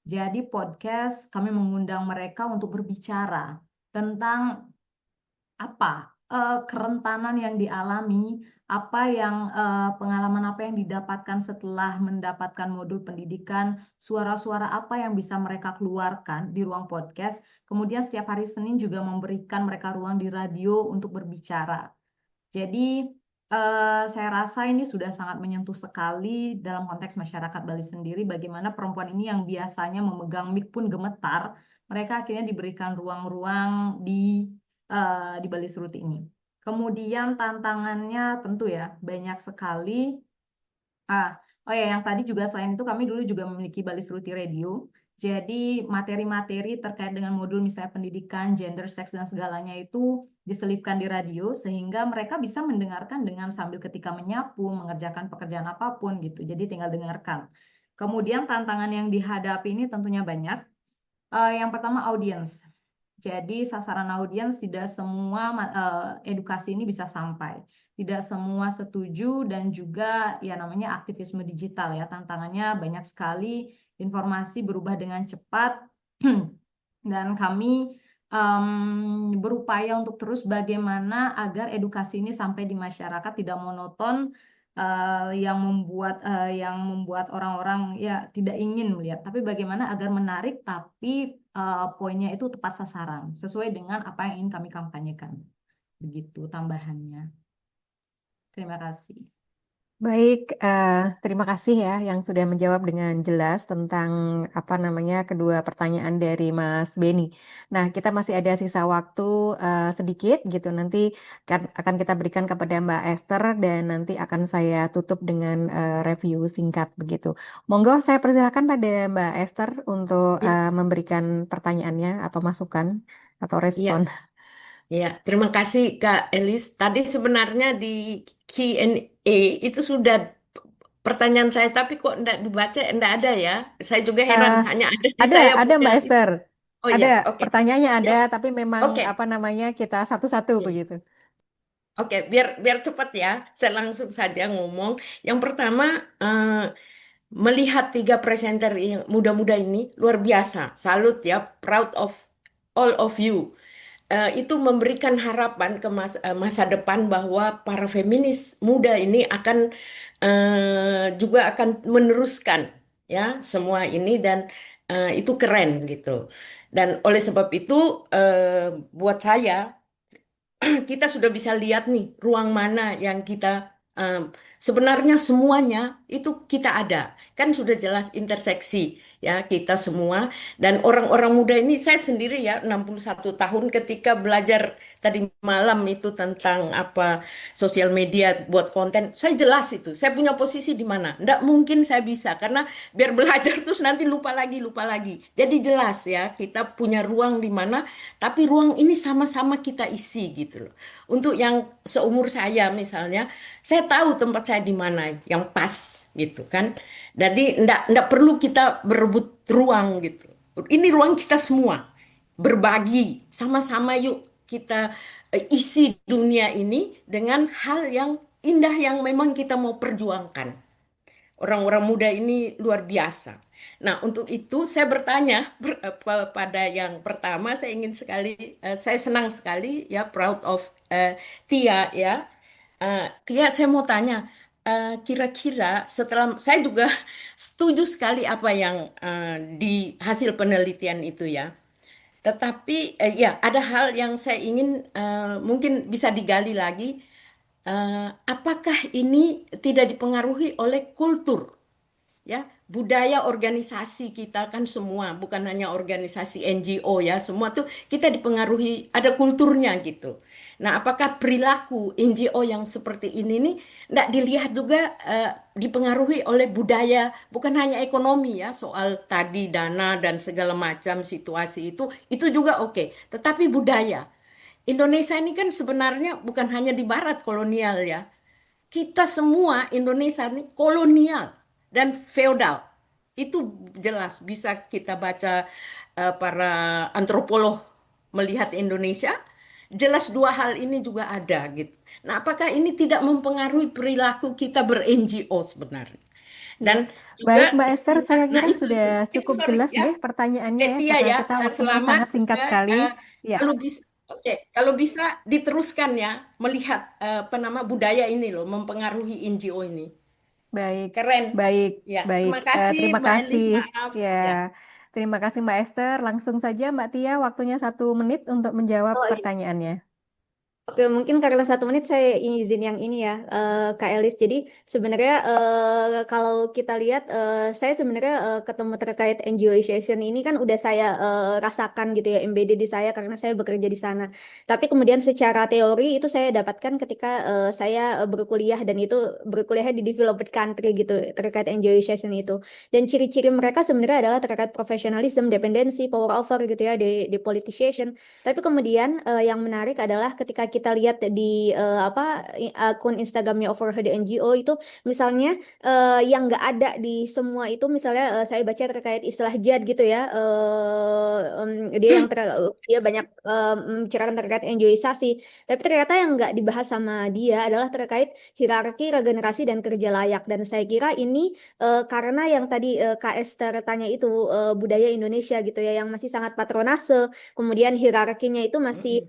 Jadi podcast kami mengundang mereka untuk berbicara tentang apa kerentanan yang dialami, pengalaman apa yang didapatkan setelah mendapatkan modul pendidikan, suara-suara apa yang bisa mereka keluarkan di ruang podcast. Kemudian setiap hari Senin juga memberikan mereka ruang di radio untuk berbicara. Jadi saya rasa ini sudah sangat menyentuh sekali dalam konteks masyarakat Bali sendiri, bagaimana perempuan ini yang biasanya memegang mic pun gemetar, mereka akhirnya diberikan ruang-ruang di Bali Surut ini. Kemudian tantangannya tentu ya banyak sekali. Oh ya, yang tadi juga selain itu kami dulu juga memiliki Bali Suruti Radio. Jadi materi-materi terkait dengan modul misalnya pendidikan, gender, seks dan segalanya itu diselipkan di radio sehingga mereka bisa mendengarkan dengan sambil ketika menyapu, mengerjakan pekerjaan apapun gitu. Jadi tinggal dengarkan. Kemudian tantangan yang dihadapi ini tentunya banyak. Yang pertama audiens. Jadi sasaran audiens tidak semua edukasi ini bisa sampai. Tidak semua setuju dan juga ya namanya aktivisme digital ya. Tantangannya banyak sekali, informasi berubah dengan cepat dan kami berupaya untuk terus bagaimana agar edukasi ini sampai di masyarakat tidak monoton yang membuat orang-orang ya tidak ingin melihat, tapi bagaimana agar menarik tapi poinnya itu tepat sasaran sesuai dengan apa yang ingin kami kampanyekan. Begitu tambahannya. Terima kasih. Baik, terima kasih ya yang sudah menjawab dengan jelas tentang apa namanya kedua pertanyaan dari Mas Beni. Nah, kita masih ada sisa waktu sedikit gitu. Nanti akan kita berikan kepada Mbak Esther dan nanti akan saya tutup dengan review singkat begitu. Monggo saya persilakan pada Mbak Esther untuk memberikan pertanyaannya atau masukan atau respon. Ya, terima kasih Kak Elis. Tadi sebenarnya di Q&A itu sudah pertanyaan saya, tapi kok enggak dibaca, enggak ada ya. Saya juga heran, hanya ada di saya Ada punya Mbak itu. Esther. Oh Ada iya, oke. pertanyaannya ada, Ya, tapi memang oke. apa namanya kita satu-satu Ya. begitu. Oke, biar cepat ya. Saya langsung saja ngomong. Yang pertama, melihat 3 presenter yang muda-muda ini luar biasa. Salut ya, proud of all of you. Itu memberikan harapan ke masa depan bahwa para feminis muda ini akan juga akan meneruskan ya semua ini dan itu keren gitu. Dan oleh sebab itu buat saya kita sudah bisa lihat nih ruang mana yang kita sebenarnya semuanya itu kita ada. Kan sudah jelas interseksi ya kita semua dan orang-orang muda ini saya sendiri ya 61 tahun ketika belajar tadi malam itu tentang apa sosial media buat konten saya jelas itu saya punya posisi di mana nggak mungkin saya bisa karena biar belajar terus nanti lupa lagi jadi jelas ya kita punya ruang di mana tapi ruang ini sama-sama kita isi gitu loh untuk yang seumur saya misalnya saya tahu tempat saya di mana yang pas gitu kan. Jadi ndak perlu kita berebut ruang gitu. Ini ruang kita semua. Berbagi sama-sama yuk kita isi dunia ini dengan hal yang indah yang memang kita mau perjuangkan. Orang-orang muda ini luar biasa. Nah, untuk itu saya bertanya pada yang pertama saya ingin sekali saya senang sekali ya proud of Tia ya. Tia, saya mau tanya, kira-kira setelah saya juga setuju sekali apa yang di hasil penelitian itu ya. Tetapi ya ada hal yang saya ingin mungkin bisa digali lagi. apakah ini tidak dipengaruhi oleh kultur? Ya, budaya organisasi kita kan semua, bukan hanya organisasi NGO ya, semua tuh kita dipengaruhi, ada kulturnya gitu. Nah, apakah perilaku NGO yang seperti ini nih tidak dilihat juga dipengaruhi oleh budaya, bukan hanya ekonomi ya, soal tadi dana dan segala macam situasi itu juga oke, tetapi budaya. Indonesia ini kan sebenarnya bukan hanya di barat kolonial ya, kita semua Indonesia ini kolonial dan feodal. Itu jelas bisa kita baca para antropolog melihat Indonesia, jelas dua hal ini juga ada gitu. Nah, apakah ini tidak mempengaruhi perilaku kita ber-NGO sebenarnya? Ya, Dan baik juga Mbak Esther, saya nah kira sudah itu cukup sorry jelas ya, deh pertanyaannya ya, Tia karena ya, kita waktunya selamat sangat singkat juga sekali. Ya, kalau bisa, oke, kalau bisa diteruskan ya melihat apa nama budaya ini loh mempengaruhi NGO ini. baik, Keren. baik, Ya, baik. terima kasih Terima Mbak Elis, kasih. maaf Ya, ya. terima kasih Mbak Esther. Langsung saja Mbak Tia, waktunya 1 menit untuk menjawab Oh, iya. pertanyaannya. Oke, mungkin karena 1 menit saya izin yang ini ya, Kak Elis. Jadi sebenarnya kalau kita lihat, saya sebenarnya ketemu terkait NGOization ini kan udah saya rasakan gitu ya, embedded di saya karena saya bekerja di sana. Tapi kemudian secara teori itu saya dapatkan ketika saya berkuliah dan itu berkuliah di developed country gitu terkait NGOization itu. Dan ciri-ciri mereka sebenarnya adalah terkait profesionalism, dependensi, power over gitu ya, di politicization. Tapi kemudian yang menarik adalah ketika kita lihat di akun Instagramnya Overheard NGO itu misalnya yang nggak ada di semua itu misalnya saya baca terkait istilah jihad gitu ya, dia banyak membicarakan terkait NGOisasi, tapi ternyata yang nggak dibahas sama dia adalah terkait hierarki, regenerasi dan kerja layak. Dan saya kira ini karena yang tadi Kak Esther tanya itu budaya Indonesia gitu ya yang masih sangat patronase, kemudian hierarkinya itu masih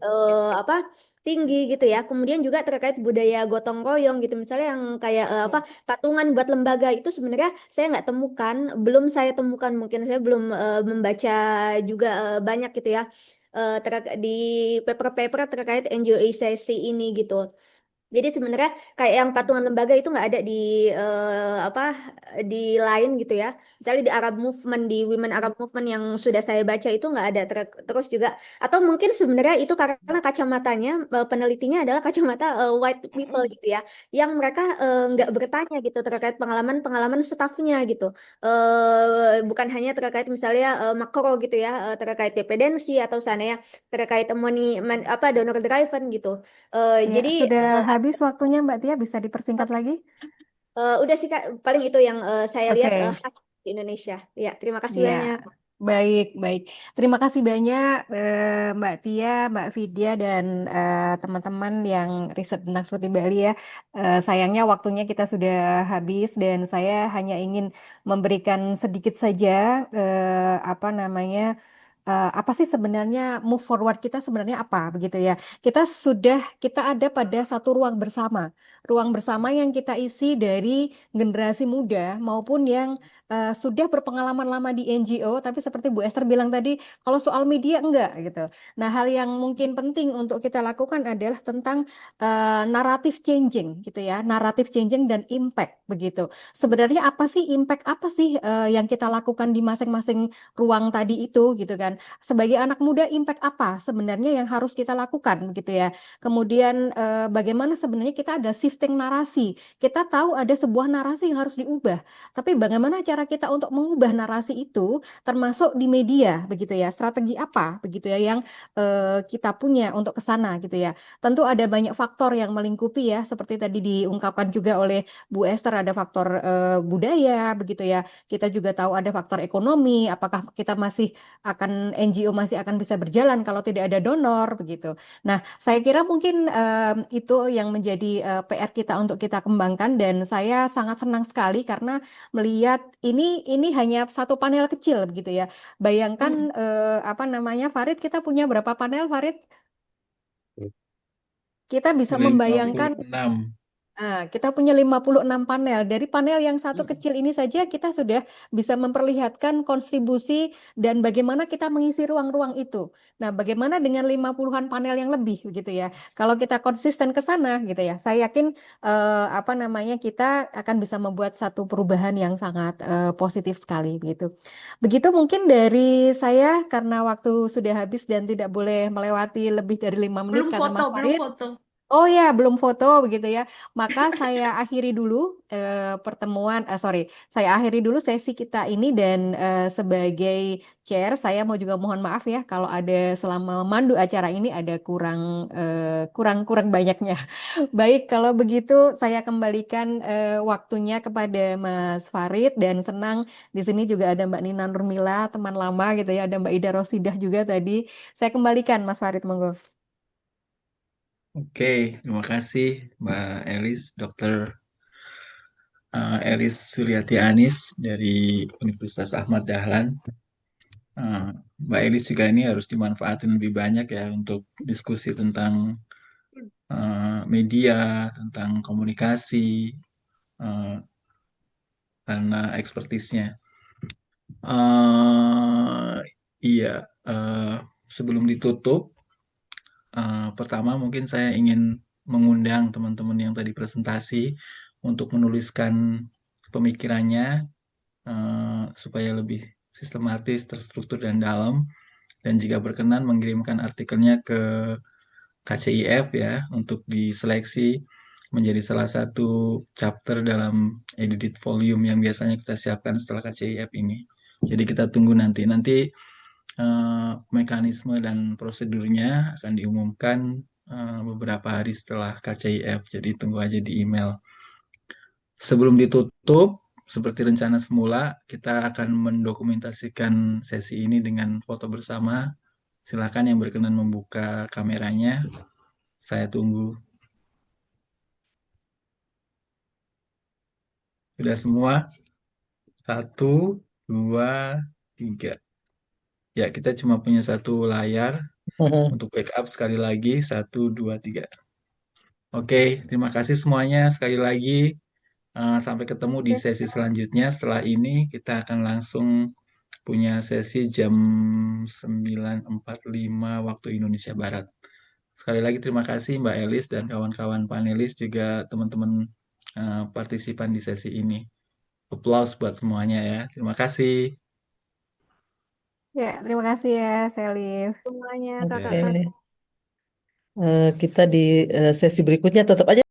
tinggi gitu ya. Kemudian juga terkait budaya gotong royong gitu, misalnya yang kayak patungan buat lembaga itu sebenarnya saya nggak temukan, belum saya temukan, mungkin saya belum membaca juga banyak gitu ya di paper-paper terkait NGOisasi ini gitu. Jadi sebenarnya kayak yang patungan lembaga itu nggak ada di lain gitu ya. Misalnya di Arab Movement, di Women Arab Movement yang sudah saya baca itu nggak ada. Terus juga atau mungkin sebenarnya itu karena kacamatanya penelitinya adalah kacamata white people gitu ya, yang mereka nggak bertanya gitu terkait pengalaman stafnya gitu. Bukan hanya terkait misalnya makro gitu ya, terkait dependensi atau sana ya terkait donor driven gitu. Ya, Jadi sudah habis waktunya Mbak Tia, bisa dipersingkat lagi? udah sih Kak, paling itu yang saya lihat Oke. khas di Indonesia. Ya, terima kasih Ya, banyak. baik, baik. Terima kasih banyak Mbak Tia, Mbak Vidya, dan teman-teman yang riset tentang seperti Bali ya. Sayangnya waktunya kita sudah habis dan saya hanya ingin memberikan sedikit saja apa namanya apa sih sebenarnya move forward kita sebenarnya apa begitu ya. Kita ada pada satu ruang bersama yang kita isi dari generasi muda maupun yang sudah berpengalaman lama di NGO, tapi seperti Bu Esther bilang tadi, kalau soal media enggak gitu. Nah, hal yang mungkin penting untuk kita lakukan adalah tentang naratif changing gitu ya, naratif changing dan impact begitu. Sebenarnya apa sih impact apa sih yang kita lakukan di masing-masing ruang tadi itu gitu kan? Sebagai anak muda, impact apa sebenarnya yang harus kita lakukan gitu ya? Kemudian bagaimana sebenarnya kita ada shifting narasi? Kita tahu ada sebuah narasi yang harus diubah. Tapi bagaimana cara kita untuk mengubah narasi itu termasuk di media begitu ya? Strategi apa begitu ya yang kita punya untuk ke sana gitu ya? Tentu ada banyak faktor yang melingkupi ya, seperti tadi diungkapkan juga oleh Bu Esther, ada faktor budaya begitu ya. Kita juga tahu ada faktor ekonomi, apakah kita masih NGO masih akan bisa berjalan kalau tidak ada donor begitu. Nah, saya kira mungkin itu yang menjadi PR kita untuk kita kembangkan dan saya sangat senang sekali karena melihat ini hanya satu panel kecil begitu ya. Bayangkan apa namanya Farid, kita punya berapa panel Farid? Kita bisa membayangkan 56. Kita punya 56 panel. Dari panel yang satu kecil ini saja kita sudah bisa memperlihatkan kontribusi dan bagaimana kita mengisi ruang-ruang itu. Nah, bagaimana dengan 50-an panel yang lebih begitu ya. Kalau kita konsisten ke sana gitu ya. Saya yakin kita akan bisa membuat satu perubahan yang sangat positif sekali begitu. Begitu mungkin dari saya karena waktu sudah habis dan tidak boleh melewati lebih dari 5 menit Belum kata foto, Mas belum Farid. foto. Oh ya, belum foto begitu ya. Maka saya akhiri dulu sesi kita ini dan sebagai chair saya mau juga mohon maaf ya kalau ada selama memandu acara ini ada kurang banyaknya. Baik, kalau begitu saya kembalikan waktunya kepada Mas Farid dan senang di sini juga ada Mbak Nina Nurmila, teman lama gitu ya, ada Mbak Ida Rosidah juga tadi. Saya kembalikan Mas Farid, monggo. Oke, terima kasih Mbak Elis, Dr. Elis Suryati Anis dari Universitas Ahmad Dahlan. Mbak Elis juga ini harus dimanfaatin lebih banyak ya untuk diskusi tentang media, tentang komunikasi, karena ekspertisnya. Iya, sebelum ditutup, pertama mungkin saya ingin mengundang teman-teman yang tadi presentasi untuk menuliskan pemikirannya supaya lebih sistematis, terstruktur, dan dalam. Dan jika berkenan mengirimkan artikelnya ke KCIF ya untuk diseleksi menjadi salah satu chapter dalam edited volume yang biasanya kita siapkan setelah KCIF ini. Jadi kita tunggu nanti. Nanti mekanisme dan prosedurnya akan diumumkan beberapa hari setelah KCIF. Jadi tunggu aja di email. Sebelum ditutup, seperti rencana semula, kita akan mendokumentasikan sesi ini dengan foto bersama. Silakan yang berkenan membuka kameranya. Saya tunggu. Sudah semua? 1, 2, 3. Ya, kita cuma punya satu layar. Untuk backup sekali lagi. 1, 2, 3. Oke, terima kasih semuanya sekali lagi. Sampai ketemu di sesi selanjutnya. Setelah ini kita akan langsung punya sesi jam 9.45 waktu Indonesia Barat. Sekali lagi terima kasih Mbak Elis dan kawan-kawan panelis juga teman-teman partisipan di sesi ini. Applause buat semuanya ya. Terima kasih. Ya, terima kasih ya, Selif. Semuanya Oke. kakak-kakak. Kita di sesi berikutnya tetap aja